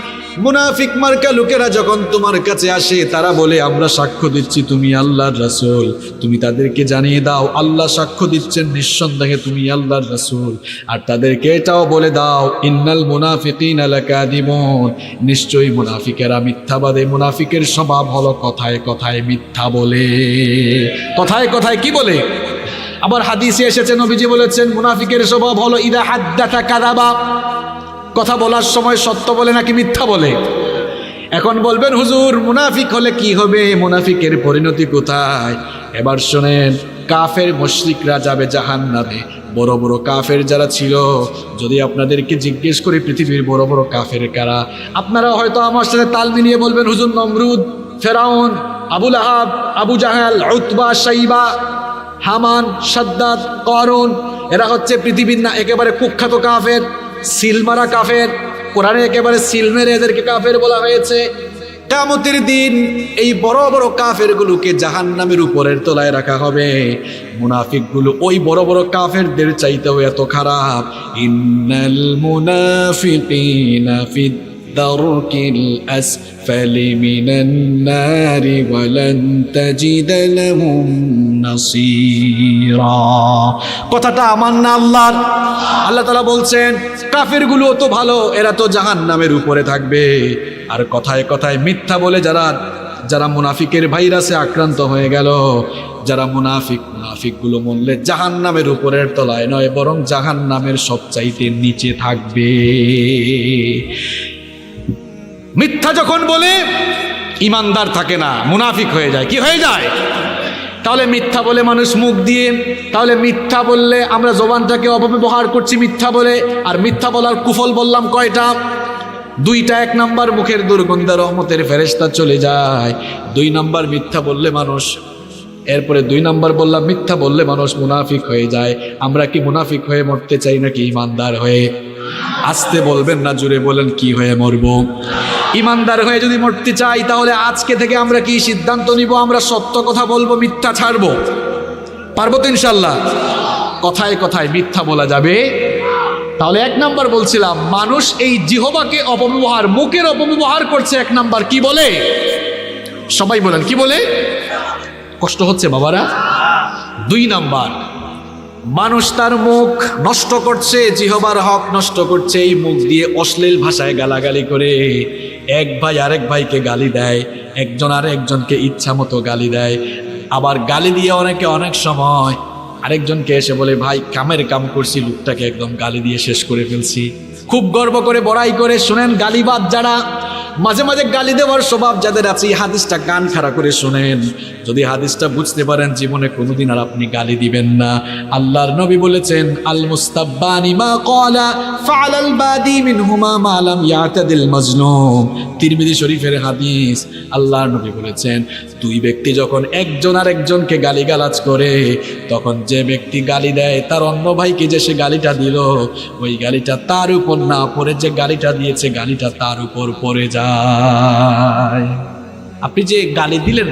মুনাফিক মার্কা লোকেরা যখন তোমার কাছে আসে তারা বলে আমরা সাক্ষ্য দিচ্ছি তুমি আল্লাহর রাসূল। তুমি তাদেরকে জানিয়ে দাও আল্লাহ সাক্ষ্য দিচ্ছেন নিঃসন্দেহে তুমি আল্লাহর রাসূল। আর তাদেরকে এটাও বলে দাও ইন্নাল মুনাফিকিনা লাকাযিবুন, নিশ্চয়ই মুনাফিকেরা মিথ্যাবাদী। মুনাফিকের স্বভাব হলো কথায় কথায় মিথ্যা বলে। কথায় কথায় কি বলে? আবার হাদিসে এসেছে, নবীজি বলেছেন মুনাফিকের স্বভাব হলো ইদা হাদ্দাথা কাযাবা, কথা বলার সময় সত্য বলে নাকি মিথ্যা বলে? এখন বলবেন হুজুর মুনাফিক হলে কি হবে, মুনাফিকের পরিণতি কোথায়? এবার শোনেন, কাফের মুশরিকরা যাবে জাহান্নামে। বড় বড় কাফের যারা ছিল, যদি আপনাদেরকে জিজ্ঞেস করি পৃথিবীর বড় বড় কাফের কারা, আপনারা হয়তো আমার সাথে তাল মিলিয়ে বলবেন হুজুর নমরুদ, ফেরাউন, আবু লাহাব, আবু জাহাল, উতবা, শাইবা, হামান, সাদ্দাত, করুন, এরা হচ্ছে পৃথিবীর না একেবারে কুখ্যাত কাফের, সিলমারা কাফের। কোরআনে একেবারে সিল মেরে এদেরকে কাফের বলা হয়েছে। কিয়ামতের দিন এই বড় বড় কাফেরগুলোকে জাহান্নামের উপরের তলায় রাখা হবে। মুনাফিকগুলো ওই বড় বড় কাফেরদের চাইতেও এত খারাপ। ইন্নাল মুনাফিকিনা ফিদ দারকিল আসফালি মিনান নারি ওয়ালান তাজিদ লাহুম নাসীরা। কথাটা আমার না আল্লাহর। আল্লাহ তাআলা বলছেন কাফেরগুলো তো ভালো, এরা তো জাহান্নামের উপরে থাকবে। আর কথায় কথায় মিথ্যা বলে যারা মুনাফিকের ভাইরাসে আক্রান্ত হয়ে গেল, যারা মুনাফিকগুলো মরলে জাহান্নামের উপরের তলায় নয়, বরং জাহান্নামের সবচাইতে নিচে থাকবে। মিথ্যা যখন বলে ইমানদার থাকে না, মুনাফিক হয়ে যায়। কি হয়ে যায়? তাহলে মিথ্যা বলে মানুষ মুখ দিয়ে, তাহলে মিথ্যা বললে আমরা জবানটাকে অপব্যবহার করছি মিথ্যা বলে। আর মিথ্যা বলার কুফল বললাম কয়টা? 2টা। 1 নাম্বার মুখের দুর্গন্ধে রহমতের ফেরেশতা চলে যায়। 2 নাম্বার মিথ্যা বললে মানুষ, এরপরে 2 নাম্বার বললাম মিথ্যা বললে মানুষ মুনাফিক হয়ে যায়। আমরা কি মুনাফিক হয়ে মরতে চাই নাকি ইমানদার হয়ে? আস্তে বলবেন না, জোরে বলেন, কি হয়ে মরব? ইমানদার হয়ে যদি মরতে চাই তাহলে আজকে থেকে আমরা কি সিদ্ধান্ত নিব? আমরা সত্য কথা বলবো, মিথ্যা ছাড়বো। পারবো তো ইনশাল্লাহ? কথায় কথায় মিথ্যা বলা যাবে। তাহলে 1 নাম্বার বলছিলাম, মানুষ এই জিহ্বাকে অপব্যবহার, মুখের অপব্যবহার করছে। 1 নাম্বার কি বলে? সবাই বলেন, কি বলে? কষ্ট হচ্ছে বাবারা? 2 নাম্বার, মানুষ তার মুখ নষ্ট করছে, জিহ্বার হক নষ্ট করছে। এই মুখ দিয়ে অশ্লীল ভাষায় গালাগালি করে এক ভাই আরেক ভাইকে গালি দেয়, একজন আরেকজনকে ইচ্ছা মতো গালি দেয়। আবার গালি দিয়ে অনেকে অনেক সময় আরেকজনকে এসে বলে ভাই কামের কাম করছি, লোকটাকে একদম গালি দিয়ে শেষ করে ফেলছি। খুব গর্ব করে বড়াই করে। শুনেন, গালিবাদ যারা, মাঝে মাঝে গালি দেওয়ার স্বভাব যাদের আছে, এই হাদিসটা কান খাড়া করে শোনেন। যদি হাদিসটা বুঝতে পারেন জীবনে কোনোদিন আর আপনি গালি দিবেন না। আল্লাহর নবী বলেছেন, আল মুস্তাব্বানি মা ক্বালা ফাআলাল বাদি মিনহুমা মা লাম ইয়াতাদিল মাজলুম। তিরমিজি শরীফের হাদিস। আল্লাহর নবী বলেছেন, দুই ব্যক্তি যখন একজন আর একজনকে গালিগালাজ করে, তখন যে ব্যক্তি গালি দেয় তার অন্য ভাইকে যে সে গালিটা দিল, ওই গালিটা তার উপর না পড়ে যে গালিটা দিয়েছে গালিটা তার উপর পড়ে যায়। আপনি যে গালি দিলেন,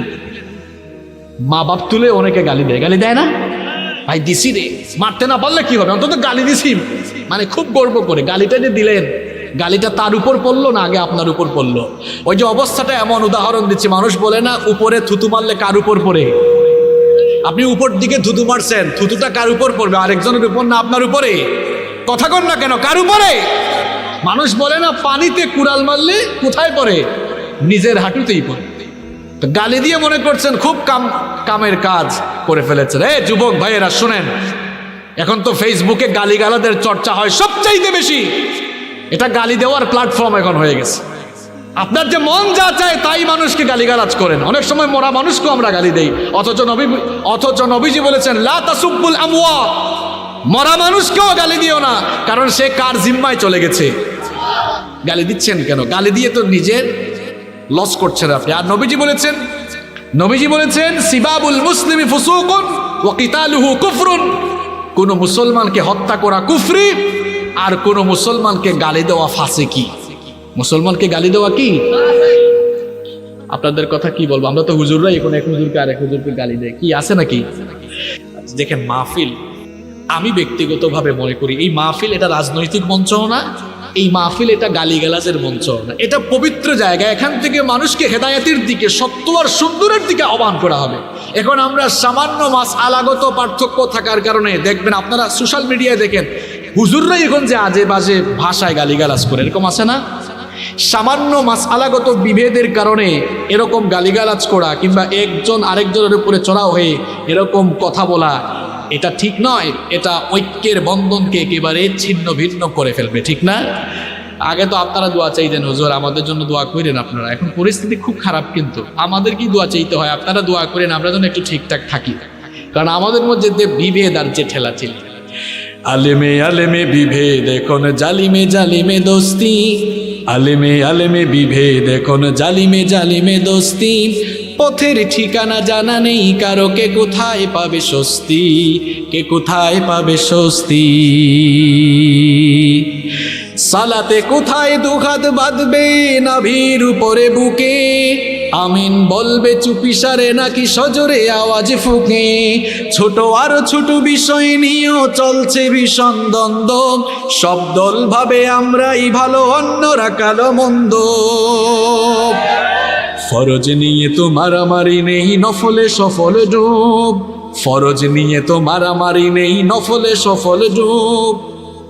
মা বাপ তুলে অনেকে গালি দেয় না? ভাই দিছি রে, মারতে না পারলে কি হবে, অন্তত গালি দিছি, মানে খুব গর্ব করে। গালিটা যে দিলেন, গালিটা তার উপর পড়লো না আগে আপনার উপর পড়লো? ওই যে অবস্থাটা এমন, উদাহরণ দিচ্ছি, মানুষ বলে না উপরে থুতু মারলে কার উপর পড়ে? আপনি উপর দিকে থুতু মারছেন, থুতুটা কার উপর পড়বে? আরেকজনের উপর না আপনার উপরে? কথা কন না কেন, কার উপরে? মানুষ বলে না পানিতে কুড়াল মারলে কোথায় পড়ে? নিজের হাঁটুতেই পড়ে। তো গালি দিয়ে মনে করছেন খুব কামের কাজ করে ফেলেছেন। যুবক ভাইয়েরা শুনেন, এখন তো ফেসবুকে গালিগালাদের চর্চা হয় সবচাইতে বেশি। এটা গালি দেওয়ার প্ল্যাটফর্ম এখন হয়ে গেছে। আপনার যে মন যা চায় তাই মানুষকে গালিগালাজ করেন। অনেক সময় মরা মানুষকেও আমরা গালি দেই, অথচ নবীজি বলেছেন লা তাসুব্বুল আমওয়াত, মরা মানুষকেও গালি দিও না, কারণ সে কার জিম্মায় চলে গেছে। গালি দিচ্ছেন কেন? গালি দিয়ে তো নিজের লস করছেন আপনি। আর নবীজি বলেছেন সিবাবুল মুসলিমি ফুসুকুন ওয়া কিতালুহু কুফরুন, কোন মুসলমানকে হত্যা করা কুফরি, আর কোন মুসলমানকে গালি দেওয়া ফাসিকি। মুসলমানকে গালি দেওয়া কি? আপনাদের কথা কি বলবো, আমরা তো হুজুররা এখন এক হুজুরকে আর এক হুজুরকে গালি দেয়, কি আছে নাকি? দেখেন মাহফিল, আমি ব্যক্তিগতভাবে মনে করি এই মাহফিল এটা রাজনৈতিক মঞ্চ না, এই মাহফিল এটা গালিগালাজের মঞ্চ না, এটা পবিত্র জায়গা। এখান থেকে মানুষকে হেদায়েতের দিকে, সত্য আর সুন্দরের দিকে আহ্বান করা হবে। এখন আমরা সামান্য মাসআলাগত পার্থক্য থাকার কারণে দেখবেন, আপনারা সোশ্যাল মিডিয়ায় দেখেন হুজুররাই এখন যে আজে বাজে ভাষায় গালিগালাজ করে, এরকম আছে না? সামান্য মাসআলাগত বিভেদের কারণে এরকম গালিগালাজ করা কিংবা একজন আরেকজনের উপরে চড়াও হয়ে এরকম কথা বলা, এটা ঠিক নয়। এটা ঐক্যের বন্ধনকে একেবারে ছিন্ন ভিন্ন করে ফেলবে, ঠিক না? আগে তো আপনারা দোয়া চাইতেন, হুজুর আমাদের জন্য দোয়া করেন আপনারা। এখন পরিস্থিতি খুব খারাপ, কিন্তু আমাদের কি দোয়া চাইতে হয়, আপনারা দোয়া করেন আমরা যেন একটু ঠিকঠাক থাকি। কারণ আমাদের মধ্যে যে বিভেদ আর যে ঠেলাঠেলি, আলেমে আলেমে বিভেদ এখন জালিমে জালিমে দোস্তি, আলেমে আলেমে বিভেদ এখন জালিমে জালিমে দোস্তি, পথের ঠিকানা জানা নেই কারো, কে কোথায় পাবে স্বস্তি, কে কোথায় পাবে স্বস্তি। সালাতে কোথায় দুহাত বাঁধবে নাভির উপরে বুকে, আমিন বলবে চুপিসারে নাকি সজোরে আওয়াজ ফুঁকে, ছোট আর ছোট বিষয় নিয়েও চলছে ভীষণ দ্বন্দ্ব, সব দল ভাবে আমরাই ভালো অন্যরা কালো মন্দ, ফরজ নিয়ে তো মারামারি নেই নফলে সফল ডুব, ফরজ নিয়ে তো মারামারি নেই নফলে সফল ডুব,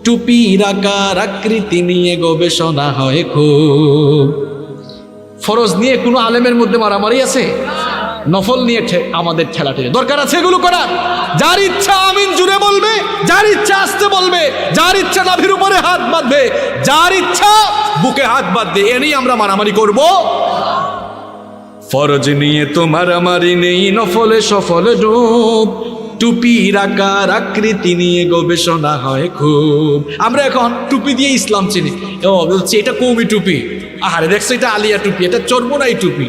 টুপির আকার আকৃতি নিয়ে গবেষণা হয় খুব। ফরজ নিয়ে কোনো আলেমের মধ্যে মারামারি আছে? নফল নিয়ে আমাদের ঠেলাঠেলি দরকার আছে এগুলো করার। যার ইচ্ছা আমিন জুড়ে বলবে, যার ইচ্ছা আসতে বলবে, যার ইচ্ছা নাভির উপরে হাত বাঁধবে, যার ইচ্ছা বুকে হাত বাঁধবে, এ নিয়ে আমরা মারামারি করব। ফরজ নিয়ে তো মারামারি নেই নফলে সফল ডুব, টুপির আকার আকৃতি নিয়ে গবেষণা হয় খুব। আমরা এখন টুপি দিয়ে ইসলাম চিনি, ও বলছি এটা কৌমি টুপি, আহারে দেখছো এটা আলিয়া টুপি, এটা চর্মনাই টুপি,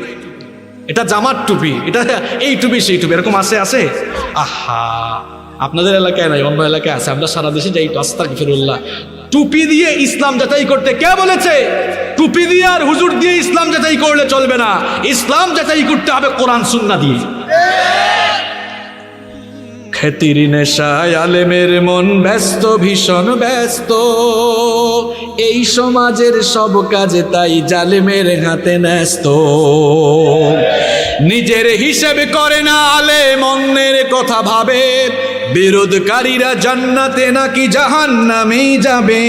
এটা জামার টুপি, এটা এই টুপি সেই টুপি, এরকম আছে? আহা, আপনাদের এলাকায় নাই, অন্য এলাকায় আছে, আমরা সারা দেশে যাই তো। আস্তাগফিরুল্লাহ। টুপি দিয়ে ইসলাম যাচাই করতে কে বলেছে? টুপি দিয়ে আর হুজুর দিয়ে ইসলাম যাচাই করলে চলবে না, ইসলাম যাচাই করতে হবে কোরআন সুন্নাহ দিয়ে। খ্যাতির নেশায় আলেমের মন ব্যস্ত, ভীষণ ব্যস্ত, এই সমাজের সব কাজে তাই জালেমের হাতে ন্যস্ত, নিজের হিসেব করে না আলেম অন্যের কথা ভাবে, বিরোধকারীরা জান্নাতে নাকি জাহান্নামেই যাবে,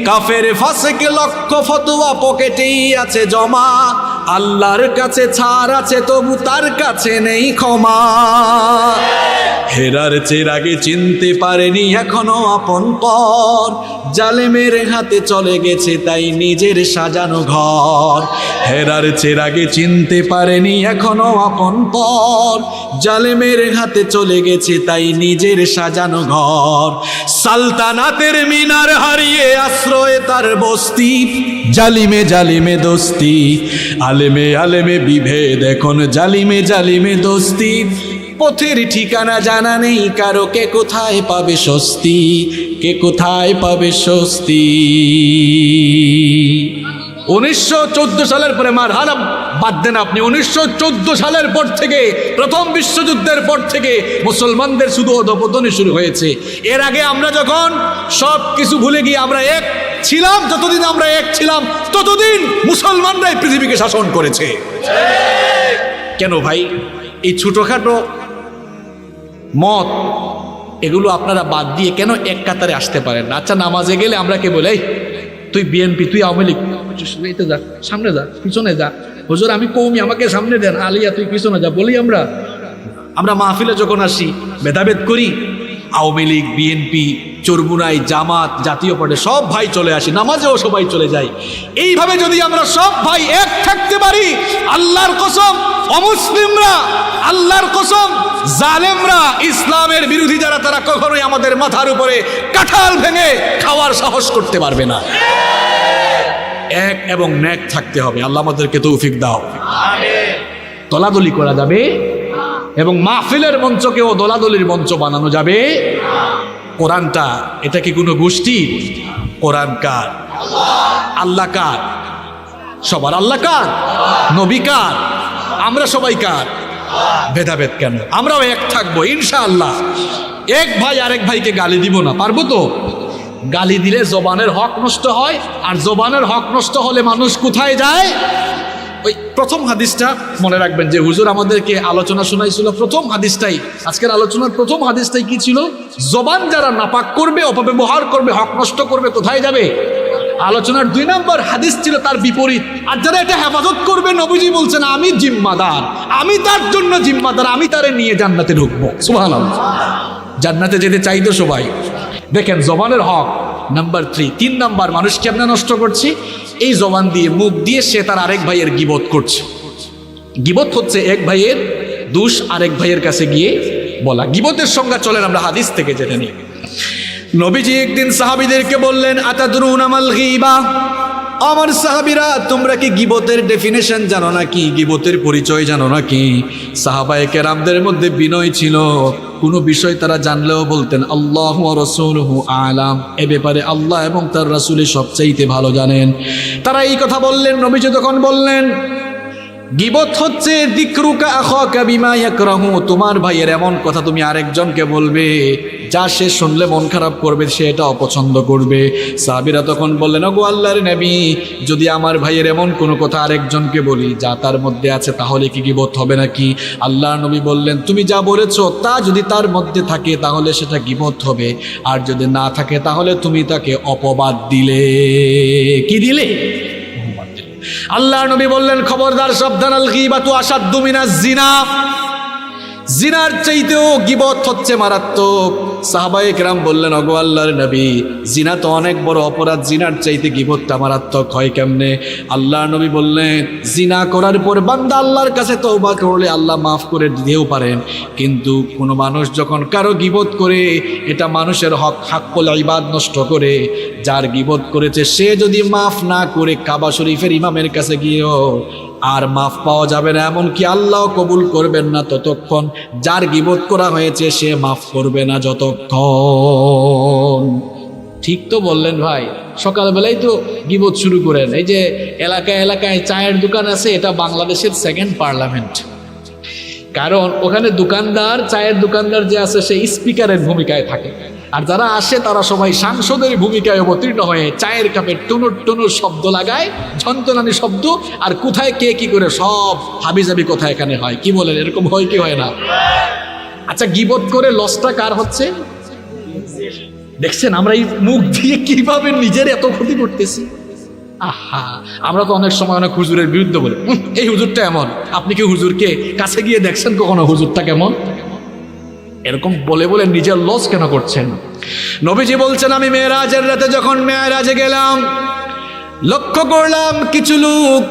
কাফের ফাসিক লক্ষ ফতোয়া পকেটেই আছে জমা, আল্লাহর কাছে ছাড় আছে তবু তার কাছে নেই ক্ষমা, হেরার চেরাগে চিনতে পারেনি এখনো আপন পর, জালেমের হাতে চলে গেছে তাই নিজের সাজানো ঘর। হেরার চেরাগে চিনতে পারেনি এখনো আপন পর, জালেমের হাতে চলে গেছে তাই নিজের সাজানো ঘর। সালতানাতের মিনার হারিয়ে আশ্রয়ে তার বস্তি, জালিমে জালিমে দোস্তি, আলেমে আলেমে বিভেদ এখন জালিমে জালিমে দোস্তি। পথের ঠিকানা জানা নেই কারো, কে কোথায় পাবে স্বস্তি, কে কোথায় পাবে স্বস্তি। 1914 সালের পরে মারহালা বাদ দেন আপনি। 1914 সালের পর থেকে, প্রথম বিশ্বযুদ্ধের পর থেকে মুসলমানদের শুধু অধঃপতনই শুরু হয়েছে। এর আগে আমরা যখন সব কিছু ভুলে গিয়ে আমরা এক ছিলাম, যতদিন আমরা এক ছিলাম ততদিন মুসলমানরাই পৃথিবীকে শাসন করেছে। কেন ভাই এই ছোটখাটো মত এগুলো আপনারা বাদ দিয়ে কেন এক কাতারে আসতে পারেন না? আচ্ছা, নামাজে গেলে আমরা কে বলে, তুই বিএনপি, তুই আওয়ামী লীগ, যা সামনে যা, পিছনে যা, হুজুর আমি কওমি, আমাকে সামনে দেন, আলিয়া তুই পিছনে যা বলি। আমরা মাহফিলে যখন আসি ভেদাভেদ করি, আওয়ামী লীগ, বিএনপি, চরমুনাই, জামাত, জাতীয় পার্টি সব ভাই চলে আসি, নামাজেও সবাই চলে যায়। এইভাবে যদি আমরা সব ভাই এক থাকতে পারি, আল্লাহর কসম অমুসলিমরা, আল্লাহর কসম জালেমরা, ইসলামের বিরোধী যারা, তারা কখনোই আমাদের মাথার উপরে কাঁঠাল ভেঙে খাওয়ার সাহস করতে পারবে না। এক এবং ন্যাক থাকতে হবে। আল্লাহ আমাদেরকে তৌফিক দাও। দলাদলি করা যাবে এবং মাহফিলের মঞ্চকেও দলাদলির মঞ্চ বানানো যাবে। কোরআনটা এটা কি কোনো গোষ্ঠী? কোরআন কার? আল্লাহ কার? সবার আল্লাহ কার? নবী কার? আমরা সবাই কার? ভেদাভেদ কেন? আমরাও এক থাকবো ইনশাআল্লাহ। এক ভাই আরেক ভাইকে গালি দিব না, পারবো তো? গালি দিলে জবানের হক নষ্ট হয়, আর জবানের হক নষ্ট হলে মানুষ কোথায় যায়? ওই প্রথম হাদিসটা মনে রাখবেন যে হুজুর আমাদেরকে আলোচনা শোনাইছিল, প্রথম হাদিসটাই, আজকের আলোচনার প্রথম হাদিসটাই কি ছিল? জবান যারা নাপাক করবে, অপব্যবহার করবে, হক নষ্ট করবে, কোথায় যাবে? আলোচনার 2 নম্বর হাদিস ছিল তার বিপরীত। আর যারা এটা হেফাজত করবে, নবীজি বলছেন আমি জিম্মাদার, আমি তার জন্য জিম্মাদার, আমি তারে নিয়ে জান্নাতে ঢুকবো। সুবহানাল্লাহ। জান্নাতে যেতে চাই তো সবাই। দেখেন জবানের হক নাম্বার 3। 3 নাম্বার মানুষ কেমনে নষ্ট করছে? এই জবান দিয়ে, মুখ দিয়ে সে তার আরেক ভাইয়ের গিবত করছে। গিবত হচ্ছে এক ভাইয়ের দোষ আরেক ভাইয়ের কাছে গিয়ে বলা। গিবতের সংজ্ঞা চলেন আমরা হাদিস থেকে জেনে নিই। নবীজি একদিন সাহাবীদেরকে বললেন, আতাদরুনা মাল গীবা, আমার সাহাবীরা তোমরা কি গিবতের ডেফিনেশন জানো নাকি? গিবতের পরিচয় জানো নাকি? সাহাবায়ে কেরামদের মধ্যে বিনয় ছিল, কোনো বিষয় তারা জানলেও বলতেন আল্লাহু ওয়া রাসূলুহু আলাম, এ ব্যাপারে আল্লাহ এবং তার রাসূলই সবচাইতে ভালো জানেন। তারা এই কথা বললেন। নবীজি তখন বললেন, গিবত হচ্ছে যিকরুকা আখাকা বিমা ইয়াকরাহু, তোমার ভাইয়ের এমন কথা তুমি আরেকজনকে বলবে যা সে শুনলে মন খারাপ করবে, সে এটা অপছন্দ করবে। সাহাবীরা তখন বললেন, ওগো আল্লাহর নবী, যদি আমার ভাইয়ের এমন কোনো কথা আরেকজনকে বলি যা তার মধ্যে আছে, তাহলে কি গিবত হবে নাকি? আল্লাহর নবী বললেন, তুমি যা বলেছো তা যদি তার মধ্যে থাকে তাহলে সেটা গিবত হবে, আর যদি না থাকে তাহলে তুমি তাকে অপবাদ দিলে। কি দিলে? আল্লাহর নবী বললেন, খবরদার, সাবধান, আল গীবাতু আশাদ্দু মিনাজ জিনা, জিনার চাইতেও গিবত হচ্ছে মারাত্মক। সাহাবায়ে কেরাম বললেন, ওগো আল্লাহর নবী, জিনা তো অনেক বড় অপরাধ, জিনার চাইতে গিবতটা মারাত্মক হয় কেমনে? আল্লাহর নবী বললেন, জিনা করার পর বান্দা আল্লাহর কাছে তওবা করলে আল্লাহ মাফ করে দিতেও পারেন, কিন্তু কোনো মানুষ যখন কারো গিবত করে, এটা মানুষের হাক্কুল ইবাদ নষ্ট করে। যার গিবত করেছে সে যদি মাফ না করে কাবা শরীফের ইমামের কাছে গিয়েও আর মাফ পাওয়া যাবে না, এমনকি আল্লাহ কবুল করবেন না ততক্ষণ। যার গিবত করা হয়েছে সে মাফ করবে না যতক্ষণ। ঠিক তো বললেন ভাই? সকালবেলাই তো গিবত শুরু করেন। এই যে এলাকায় এলাকায় চায়ের দোকান আছে, এটা বাংলাদেশের 2nd পার্লামেন্ট। কারণ ওখানে দোকানদার, চায়ের দোকানদার যে আছে, সে স্পিকারের ভূমিকায় থাকে, আর যারা আসে তারা সবাই সাংসদের ভূমিকায় অবতীর্ণ হয়ে চায়ের কাপে টুনুর টুনুর শব্দ লাগায়, ঝনঝনানি শব্দ, আর কোথায় কে কি করে সব হাবিজাবি কথা এখানে হয়। কি বলেন, এরকম হয় কি হয় না? আচ্ছা, গিবত করে লসটা কার হচ্ছে? দেখছেন আমরা এই মুখ দিয়ে কিভাবে নিজের এত ক্ষতি করতেছি। আহা, আমরা তো অনেক সময় অনেক হুজুরের বিরুদ্ধে বলি, এই হুজুরটা এমন। আপনি কি হুজুরকে কাছে গিয়ে দেখছেন কখনো হুজুরটা কেমন? এরকম বলে বলে নিজের লস কেন করছেন? নবীজি বলছেন, আমি মেরাজের রাতে যখন মেরাজে গেলাম, লক্ষ্য করলাম কিছু লোক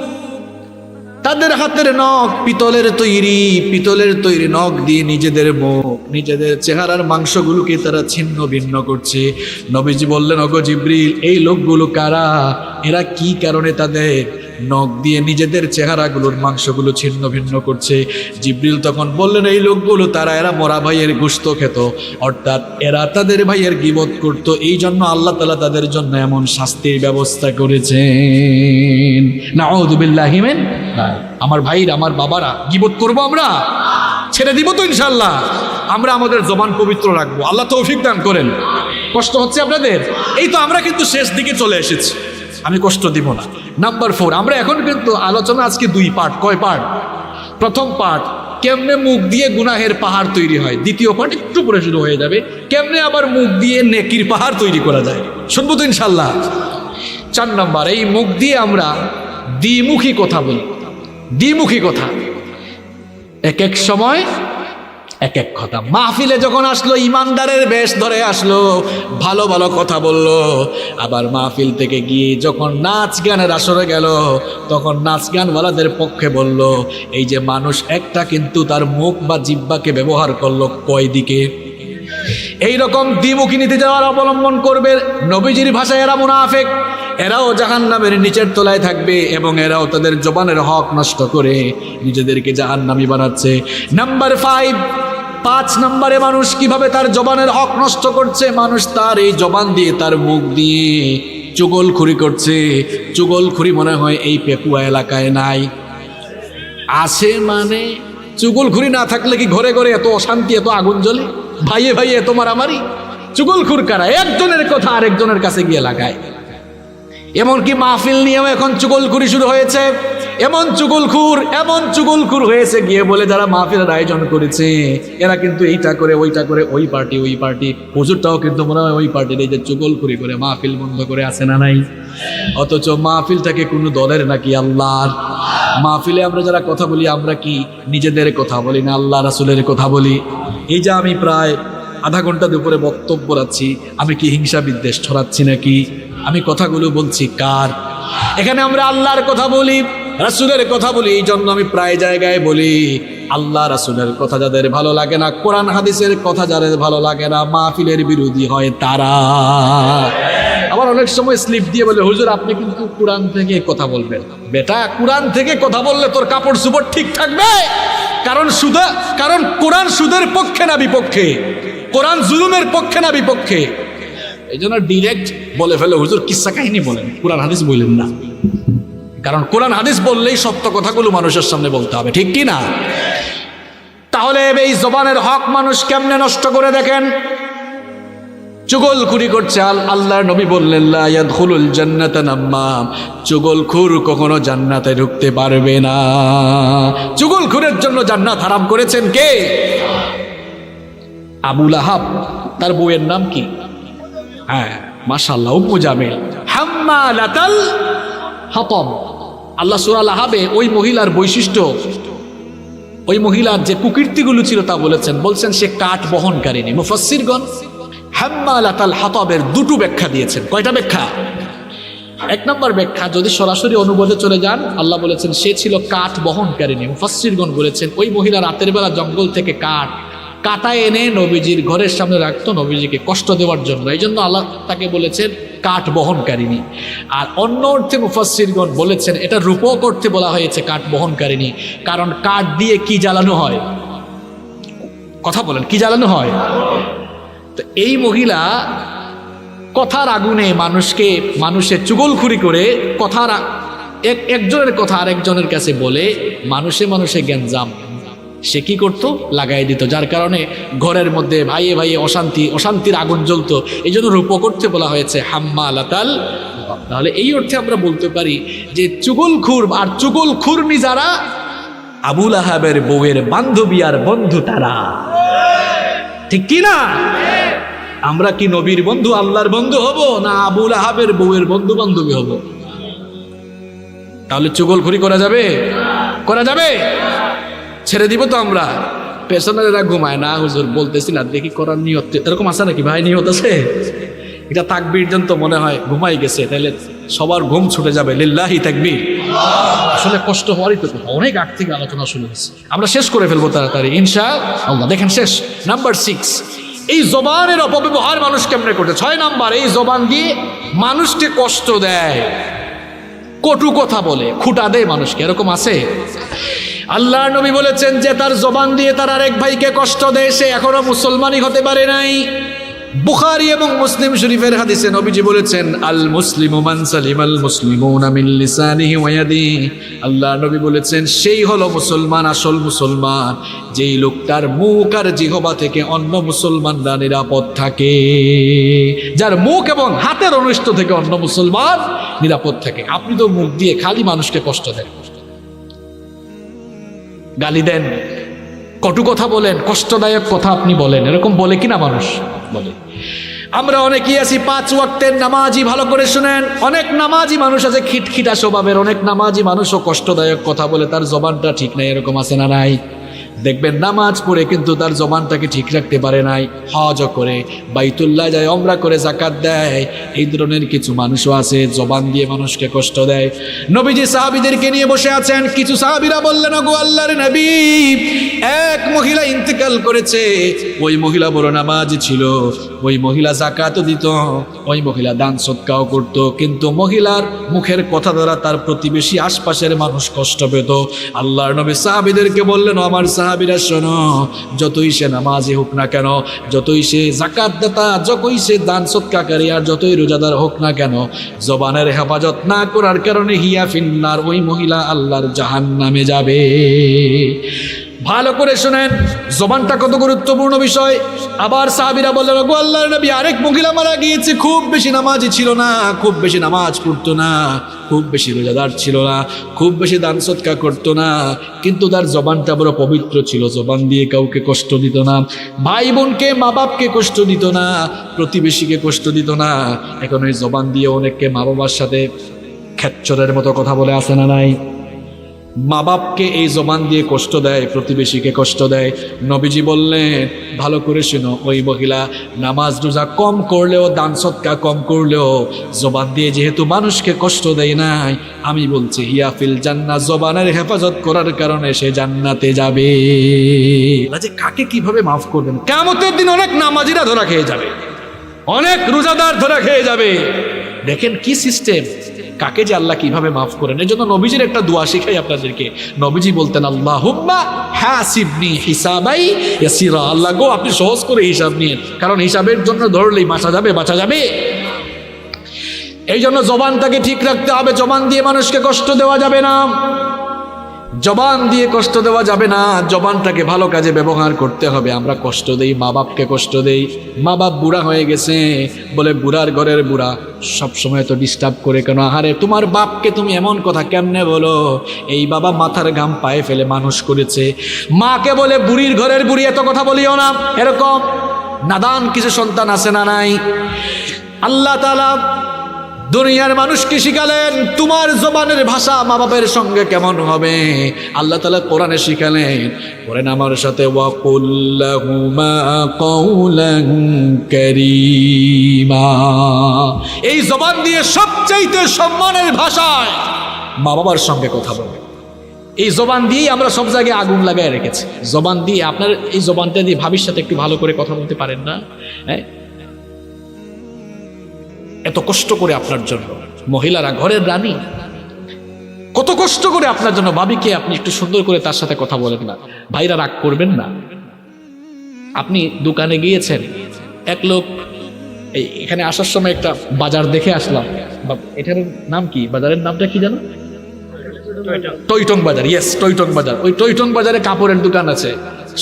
তাদের হাতের নখ পিতলের তৈরি নখ দিয়ে নিজেদের মুখ, নিজেদের চেহারার মাংসগুলোকে তারা ছিন্ন ভিন্ন করছে। নবীজি বললেন, ওগো জিবরিল, এই লোকগুলো কারা? এরা কি কারণে তাদের নখ দিয়ে নিজেদের চেহারাগুলোর মাংসগুলো ছিন্ন ভিন্ন করছে? জিবরিল তখন বললেন, এই লোকগুলো এরা মরা ভাইয়ের গোশত খেত, অর্থাৎ এরা তাদের ভাইয়ের গীবত করত, এই জন্য আল্লাহ তাআলা তাদের জন্য এমন শাস্তির ব্যবস্থা করেছেন। নাউযু বিল্লাহি মিন। আমার ভাইরা, আমার বাবারা, গীবত করবো আমরা? ছেড়ে দিব তো ইনশাআল্লাহ? আমরা আমাদের জবান পবিত্র রাখবো। আল্লাহ তৌফিক দান করেন। কষ্ট হচ্ছে আপনাদের? এই তো আমরা কিন্তু শেষ দিকে চলে এসেছি, আমি কষ্ট দিব না। নাম্বার 4, আমরা এখন কিন্তু আলোচনা আজকে 2 পার্ট। কয় পার্ট? প্রথম পার্ট, কেমনে মুখ দিয়ে গুনাহের পাহাড় তৈরি হয়। দ্বিতীয় পার্ট একটু পরে শুরু হয়ে যাবে, কেমনে আবার মুখ দিয়ে নেকির পাহাড় তৈরি করা যায়। শুনবো তো ইনশাআল্লাহ? 4 নাম্বার, এই মুখ দিয়ে আমরা দ্বিমুখী কথা বলি। দ্বিমুখী কথা, এক এক সময় এক এক কথা। মাহফিলে যখন আসলো, ইমানদারের বেশ ধরে আসলো, ভালো ভালো কথা বলল। আবার মাহফিল থেকে গিয়ে যখন নাচ গানের আসরে গেল, তখন নাচ গানওয়ালাদের পক্ষে বলল, এই যে মানুষ একটা কিন্তু তার মুখ বা জিহ্বাকে ব্যবহার করলো কয় দিকে। এইরকম দ্বিমুখী নীতি যাওয়ার অবলম্বন করবে, নবীজির ভাষায় এরা মুনাফিক, এরাও জাহান্নামের নিচের তলায় থাকবে এবং এরাও তাদের জবানের হক নষ্ট করে নিজেদেরকে জাহান্নামী বানাচ্ছে। নাম্বার 5 নম্বরে মানুষ কিভাবে তার জবানের হক নষ্ট করছে। মানুষ তার এই জবান দিয়ে, তার মুখ দিয়ে চুগলখুরি করছে। চুগলখুরি মনে হয় এই পেকুয়া এলাকায় নাই, আছে মানে চুগলখুরি না থাকলে কি ঘরে ঘরে এত অশান্তি, এত আগুন জ্বলে, ভাইয়ে ভাইয়ে এত মারামারি? চুগলখুর কারা? একজনের কথা আরেকজনের কাছে গিয়ে লাগায়। এমনকি মাহফিল নিয়েও এখন চুগলখুরি শুরু হয়েছে। এমন চুগলখুর হয়েছে, গিয়ে বলে যারা মাহফিলের আয়োজন করেছে এরা কিন্তু এইটা করে, ওইটা করে, ওই পার্টি, হুজুরটাও কিন্তু মনে হয় ওই পার্টির। এই যে চুগলখুরি করে মাহফিল বন্ধ করে আছে না নাই? অথচ মাহফিলটাকে কোনো দলের নাকি আল্লাহর। মাহফিলে আমরা যারা কথা বলি, আমরা কি নিজেদের কথা বলি না আল্লাহ রাসূলের কথা বলি? এই যে আমি প্রায় আধা ঘন্টা দুপুরে বক্তব্য রাখছি, আমি কি হিংসা বিদ্বেষ ছড়াচ্ছি নাকি? আমি কথাগুলো বলছি কার? এখানে আমরা আল্লাহর কথা বলি, রাসূলের কথা বলি। এই জন্য আমি প্রায় জায়গায় বলি, আল্লাহ রাসূলের কথা যাদের ভালো লাগে না, কোরআন হাদিসের কথা যাদের ভালো লাগে না, মাহফিলের বিরোধী হয় তারা। আবার অনেক সময় স্লিপ দিয়ে বলে, হুজুর আপনি কিন্তু কোরআন থেকে কথা বলবেন। বেটা, কোরআন থেকে কথা বললে তোর কাপড় চোপড় ঠিক থাকবে? কারণ কোরআন সুদের পক্ষে না বিপক্ষে? কোরআন জুলুমের পক্ষে না বিপক্ষে? এই জন্য ডিরেক্ট বলে ফেলে, হুজুর কিসসা কাহিনী বলেন, কোরআন হাদিস বললেন না। কারণ কোরআন হাদিস বললেই সত্য কথাগুলো মানুষের সামনে বলতে হবে, ঠিক কি না? তাহলে এই জবানের হক মানুষ কেমনে নষ্ট করে দেখেন। চুগলখুরি করছে। আল্লাহর নবী বললেন, লা ইয়াদখুলুল জান্নাতা নাম্মাম, চুগলখুর কখনো জান্নাতে ঢুকতে পারবে না। চুগলখুরের জন্য জান্নাত হারাম করেছেন কে? আবু লাহাব। তার বউয়ের নাম কি? হ্যাঁ, মাশাআল্লাহ, উম্মু জামিল, হাম্মালাতাল হাতাব। আল্লাহ সূরা লাহাবে ওই মহিলার বৈশিষ্ট্য, ওই মহিলার যে কুকীর্তিগুলো ছিল তা বলছেন সে কাঠ বহনকারিনী। মুফাসসিরগণ হাম্মালাতাল হাতাবের 2টো ব্যাখ্যা দিয়েছেন। কয়টা ব্যাখ্যা? 1 নম্বর ব্যাখ্যা, যদি সরাসরি অনুবাদে চলে যান, আল্লাহ বলেছেন সে ছিল কাঠ বহনকারিনী। মুফাসসিরগণ বলেছেন ওই মহিলা রাতের বেলা জঙ্গল থেকে কাটায় এনে নবীজির ঘরের সামনে রাখতো নবীজিকে কষ্ট দেওয়ার জন্য, এই জন্য আল্লাহ তাকে বলেছেন কাঠ বহনকারিনী। আর অন্য অর্থে মুফাসসিরগণ বলেছেন এটা রূপক অর্থে বলা হয়েছে কাঠ বহনকারিনী, কারণ কাঠ দিয়ে কি জ্বালানো হয়? কথা বলেন, কি জ্বালানো হয়? তো এই মহিলা কথার আগুনে মানুষের চুগলখুরি করে, একজনের কথা আরেকজনের কাছে বলে মানুষে গ্যাঞ্জাম সে কি করতো? লাগাই দিত, যার কারণে ঘরের মধ্যে ভাইয়ে ভাইয়ে অশান্তির আগুন জ্বলতো। এই জন্য রূপক অর্থে বলা হয়েছে হাম্মালাতাল। তাহলে এই অর্থে আমরা বলতে পারি যে চুগলখুর আর চুগলখুরনি যারা, আবু লাহাবের বউয়ের বান্ধবী আর বন্ধু তারা, ঠিক কি না? আমরা কি নবীর বন্ধু, আল্লাহর বন্ধু হব, না আবু লাহাবের বউয়ের বন্ধু বান্ধবী হব? তাহলে চুগলখুরি করা যাবে? ছেড়ে দিব তো আমরা? পেছনের এরা ঘুমায় না, হুজুর বলতেছি না দেখি করার নিয়ত, এরকম আছে নাকি ভাই? নিয়ত আছে? এটা তাকবীর জন তো মনে হয় ঘুমাই গেছে, তাহলে সবার ঘুম ছুটে যাবে। লিল্লাহি তাকবীর। আসলে কষ্ট হওয়ারই তো কথা, অনেক আগ থেকে আলোচনা শুরু হয়েছে, আমরা শেষ করে ফেলবো তাড়াতাড়ি ইনশাআল্লাহ। দেখেন শেষ নাম্বার 6, এই জবানের অপব্যবহার মানুষ কেমনে করতে। 6 নাম্বার, এই জবান দিয়ে মানুষকে কষ্ট দেয়, কটু কথা বলে, খুঁটা দেয় মানুষকে, এরকম আছে? আল্লাহর নবী বলেছেন যে তার জবান দিয়ে তার আরেক ভাইকে কষ্ট দেয়, সে এখনো মুসলমানই হতে পারে নাই। বুখারী এবং মুসলিম শরীফের হাদিসে নবীজি বলেছেন, আল মুসলিমু মান সালিমাল মুসলিমুনা মিন লিসানিহি ওয়া ইয়াদিহি। আল্লাহর নবী বলেছেন সেই হলো মুসলমান, আসল মুসলমান, যেই লোকটার মুখ আর জিহ্বা থেকে অন্য মুসলমানরা নিরাপদ থাকে, যার মুখ এবং হাতের অনিষ্ট থেকে অন্য মুসলমান নিরাপদ থাকে। আপনি তো মুখ দিয়ে খালি মানুষকে কষ্ট দেন, গালি দেন, কটু কথা বলেন, কষ্টদায়ক কথা আপনি বলেন, এরকম বলে কিনা মানুষ? বলে। আমরা অনেকেই আছি 5 ওয়াক্তের নামাজি, ভালো করে শুনেন, অনেক নামাজি মানুষ আছে খিটখিটা স্বভাবের, অনেক নামাজি মানুষও কষ্টদায়ক কথা বলে, তার জবানটা ঠিক নাই, এরকম আছে না নাই? দেখবেন নামাজ পড়ে কিন্তু তার জবানটাকে ঠিক রাখতে পারে নাই, হজ করে, বাইতুল্লাহ যায়, ওমরা করে, যাকাত দেয়, এই ধরনের কিছু মানুষও আছে জবান দিয়ে মানুষকে কষ্ট দেয়। নবীজি সাহাবীদেরকে নিয়ে বসে আছেন, কিছু সাহাবীরা বললেন, ওগো আল্লাহর নবী, এক মহিলা ইন্তেকাল করেছে, ওই মহিলা বড় নামাজি ছিল, ওই মহিলা যাকাতও দিত, ওই মহিলা দান সদকাও করত, কিন্তু মহিলার মুখের কথা দ্বারা তার প্রতিবেশী আশপাশের মানুষ কষ্ট পেত। আল্লাহর নবী সাহাবীদেরকে বললেন, আমার সাহাবীরা শোনো, যতই সে নামাজি হোক না কেন, যতই সে যাকাত দাতা, যতই সে দান সদকাকারী, আর যতই রোজাদার হোক না কেন, জবানের হেফাজত না করার কারণে হিয়া ফিন্নার, ওই মহিলা আল্লাহর জাহান্নামে যাবে। ভালো করে শুনেন, জবানটা কত গুরুত্বপূর্ণ বিষয়। আবার সাহাবীরা বললেন, ওগো আল্লাহর নবী, আরেক মহিলা মারা গিয়েছে, খুব বেশি নামাজি ছিল না, খুব বেশি নামাজ পড়তো না, খুব বেশি রোজাদার ছিল না, খুব বেশি দান সদকা করতো না, কিন্তু তার জবানটা বড় পবিত্র ছিল, জবান দিয়ে কাউকে কষ্ট দিত না, ভাই বোনকে, মা বাপকে কষ্ট দিত না, প্রতিবেশীকে কষ্ট দিত না। এখন ওই জবান দিয়ে অনেককে মা বাবার সাথে খেচ্চরের মতো কথা বলে, আসে না নাই? মা বাপকে এই জবান দিয়ে কষ্ট দেয়, প্রতিবেশীকে কষ্ট দেয়। নবীজি বললেন, ভালো করে শোনো, ওই মহিলা নামাজ রোজা কম করলেও, দান সদকা কম করলেও, জবান দিয়ে যেহেতু মানুষকে কষ্ট দেয় নাই, আমি বলছি হিয়া ফিল জান্নাহ, জবানের হেফাজত করার কারণে সে জান্নাতে যাবে। যে কাকে কিভাবে মাফ করবেন? কিয়ামতের দিন অনেক নামাজিরা ধরা খেয়ে যাবে, অনেক রোজাদার ধরা খেয়ে যাবে। দেখেন কি সিস্টেম, কাকে যে আল্লাহ কিভাবে মাফ করেন। এই জন্য নবীজির একটা দোয়া শিখাই আপনাদেরকে। নবীজি বলতেন, আল্লাহুম্মা হাসিবনি হিসাবাই ইয়াসিরা, আল্লাহ গো আপনি সহজ করে হিসাব নিন, কারণ হিসাবের জন্য ধরলেই বাঁচা যাবে। এই জন্য জবানটাকে ঠিক রাখতে হবে, জবান দিয়ে মানুষকে কষ্ট দেওয়া যাবে না, জবান দিয়ে কষ্ট দেওয়া যাবে না, জবানটাকে ভালো কাজে ব্যবহার করতে হবে। আমরা কষ্ট দেই, মা বাপকে কষ্ট দেই, মা বাপ বুড়া হয়ে গেছে, বলে বুড়ার ঘরের বুড়া সবসময় তো ডিস্টার্ব করে কেন, আহারে তোমার বাপকে তুমি এমন কথা কেমনে বলো, এই বাবা মাথার ঘাম পায়ে ফেলে মানুষ করেছে। মাকে বলে বুড়ির ঘরের বুড়ি, এত কথা বলিও না, এরকম নাদান কিছু সন্তান আছে না নাই? আল্লাহ তাআলা দুনিয়ার মানুষকে শিখালেন তোমার জবানের ভাষা মা বাপের সঙ্গে কেমন হবে। আল্লাহ তাআলা কোরআনে শিখালেন, পড়েন আমার সাথে, ওয়াকুল লাহুমা কাওলান কারীমা। এই জবান দিয়ে সবচাইতে সম্মানের ভাষায় মা বাবার সঙ্গে কথা বলবে। এই জবান দিয়েই আমরা সব জায়গায় আগুন লাগায় রেখেছি। জবান দিয়ে, আপনার এই জবানটা দিয়ে ভাবির সাথে একটু ভালো করে কথা বলতে পারেন না? হ্যাঁ, এত কষ্ট করে আপনার জন্য মহিলারা, ঘরের রানী, কত কষ্ট করে আপনার জন্য। ভাবিকে আপনি একটু সুন্দর করে তার সাথে কথা বলেন না, ভাইরা রাগ করবেন না। আপনি দোকানে গিয়েছেন, এক লোক, এখানে আসার সময় একটা বাজার দেখে আসলাম, এটার নাম কি, বাজারের নামটা কি জানো? টইটং বাজার। ইয়েস, টইটং বাজার। ওই টইটং বাজারে কাপড়ের দোকান আছে।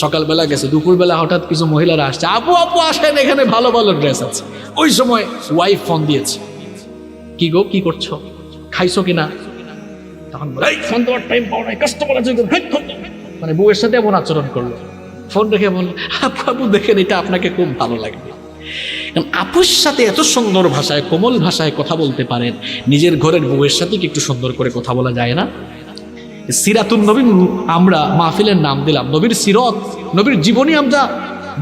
সকালবেলা গেছে, দুপুরবেলা হঠাৎ কিছু মহিলারা আসছে, আপু আপু আসেন, এখানে ভালো ভালো ড্রেস আছে। ওই সময় ওয়াইফ ফোন দিয়েছে, কি গো কি করছো, খাইছো কিনা? তখন ফোন দেওয়ার টাইম পাওয়া নাই, কাস্টমার আছে, মানে বউয়ের সাথে এমন আচরণ করলো। ফোন রেখে বলল, আপু আপু দেখেন, এটা আপনাকে খুব ভালো লাগবে। আপুর সাথে এত সুন্দর ভাষায়, কোমল ভাষায় কথা বলতে পারেন, নিজের ঘরের বউয়ের সাথে কি একটু সুন্দর করে কথা বলা যায় না? সিরাতুন নবী আমরা মাহফিলের নাম দিলাম, নবীর সিরত, নবীর জীবনী আমরা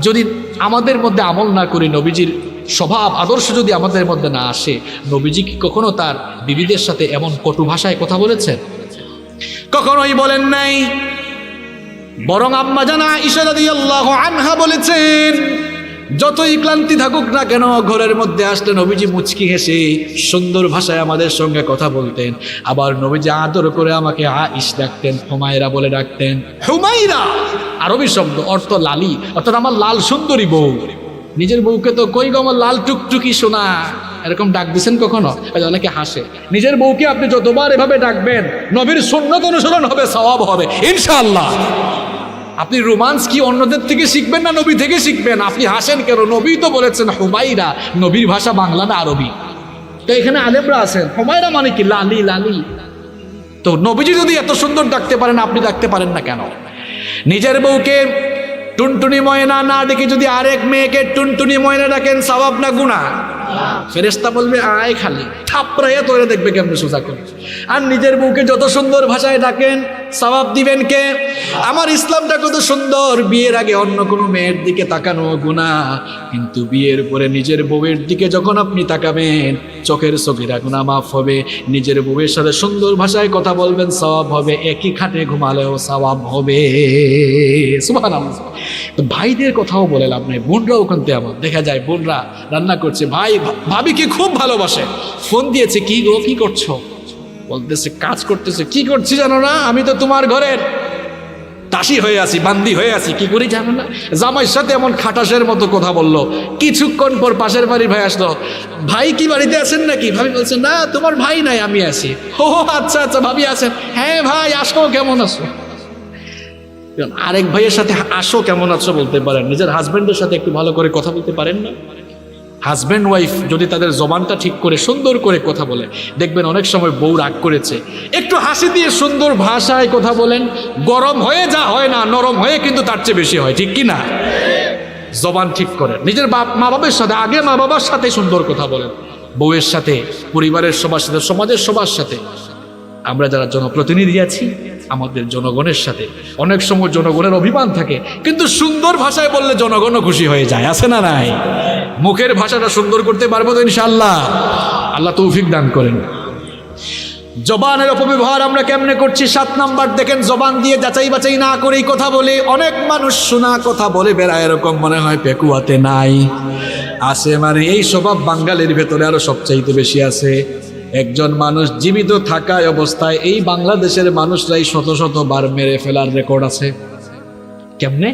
যদি আমাদের মধ্যে আমল না করি, নবীজির স্বভাব আদর্শ যদি আমাদের মধ্যে না আসে, নবীজি কি কখনো তার বিবিদের সাথে এমন কটু ভাষায় কথা বলেছেন? কখনোই বলেন নাই। বরং আম্মা জান আয়েশা রাদিয়াল্লাহু আনহা বলেছেন, যতই ক্লান্তি থাকুক না কেন ঘরের মধ্যে আসলে নবীজি মুচকি হেসে সুন্দর ভাষায় আমাদের সঙ্গে কথা বলতেন। আবার নবীজি আদর করে আমাকে আয়েশ ডাকতেন, হুমায়রা বলে ডাকতেন। হুমায়রা আরবি শব্দ, অর্থ লালি, অর্থাৎ আমার লাল সুন্দরী বউ। নিজের বউকে তো কই গো আমার লাল টুকটুকি সোনা এরকম ডাক দিছেন কখনো? অনেকে হাসে। নিজের বউকে আপনি যতবার এভাবে ডাকবেন নবীর সুন্নত অনুসরণ হবে, সওয়াব হবে ইনশাআল্লাহ। আপনি রোমান্স কি অন্যদের থেকে শিখবেন না নবী থেকে শিখবেন? আপনি হাসেন কেন? নবী তো বলেছেন হুমায়রা, নবীর ভাষা বাংলা না আরবি। তো এখানে আলেমরা আছেন, হুমায়রা মানে কি? লালি লালি। তো নবীজি যদি এত সুন্দর ডাকতে পারেন, আপনি ডাকতে পারেন না কেন? নিজের বউকে টুনটুনি ময়না না ডেকে যদি আরেক মেয়েকে টুনটুনি ময়না ডাকেন, সওয়াব না গুনাহ? ফেরেশতা বলবে আয়, খালি থাপড়াইয়া তোরে দেখবে কেমনে সোজা করে। আর নিজের বউকে যত সুন্দর ভাষায় ডাকেন, সওয়াব দিবেন কে? আমার ইসলামটা কত সুন্দর। বিয়ের আগে অন্য কোনো মেয়ের দিকে তাকানো গুনাহ, কিন্তু বিয়ের পরে নিজের বউয়ের দিকে যখন আপনি তাকাবেন, চোখের সগীরা গুনাহ মাফ হবে। নিজের বউয়ের সাথে সুন্দর ভাষায় কথা বলবেন, সওয়াব হবে। একই খাটে ঘুমালেও সওয়াব হবে। সুবহানাল্লাহ। তো ভাইদের কথাও বলে লাভ নেই, বোনরাও কিন্তু এমন দেখা যায়, বোনরা রান্না করছে, ভাই ভাবিকে খুব ভালোবাসে, ফোন দিয়েছে, কি গো কি করছো? বলতেছে কাজ করতেছে। কি করছি জানো না? আমি তো তোমার ঘরের দাসী হয়ে আছি, বান্দি হয়ে আছি। কি করি জানো না? জামাইয়ের সাথে এমন খাটাসের মতো কথা বললো। কিছুক্ষণ পর পাশের বাড়ির ভাই আসলো, ভাই কি বাড়িতে আছেন নাকি? ভাবি বলছে না, তোমার ভাই নাই, আমি আছি। ও আচ্ছা আচ্ছা, ভাবি আছেন? হ্যাঁ ভাই আসো, কেমন আছো? আরেক ভাইয়ের সাথে আসো কেমন আছো বলতে পারেন, নিজের হাজবেন্ডের সাথে একটু ভালো করে কথা বলতে পারেন না? হাজব্যান্ড ওয়াইফ যদি তাদের জবানটা ঠিক করে সুন্দর করে কথা বলে, দেখবেন অনেক সময় বউ রাগ করেছে, একটু হাসি দিয়ে সুন্দর ভাষায় কথা বলেন, গরম হয়ে যা হয় না, নরম হয়ে কিন্তু তার চেয়ে বেশি হয়, ঠিক কি না? জবান ঠিক করেন। নিজের মা বাবার সাথে, আগে মা বাবার সাথে সুন্দর কথা বলেন, বউয়ের সাথে, পরিবারের সবার সাথে, সমাজের সবার সাথে। আমরা যারা জনপ্রতিনিধি আছি, আমাদের জনগণের সাথে অনেক সময় জনগণের অভিমান থাকে, কিন্তু সুন্দর ভাষায় বললে জনগণও খুশি হয়ে যায়, আছে না নাই? মুখের ভাষাটা সুন্দর করতে পারবো তো ইনশাআল্লাহ? আল্লাহ তৌফিক দান করেন। জবানের অপব্যবহার আমরা কেমনে করছি? 7 নাম্বার দেখেন, জবান দিয়ে যাচাই বাছাই না করেই কথা বলে। অনেক মানুষ শোনা কথা বলে বেড়ায়, এরকম মনে হয় পেকুয়াতে নাই আছে। মানে এই স্বভাব বাঙালির ভেতরে আরো সবচাইতে বেশি আছে। একজন মানুষ জীবিত থাকায় অবস্থায় এই বাংলাদেশের মানুষরাই শত শত বার মেরে ফেলার রেকর্ড আছে। কেমনে?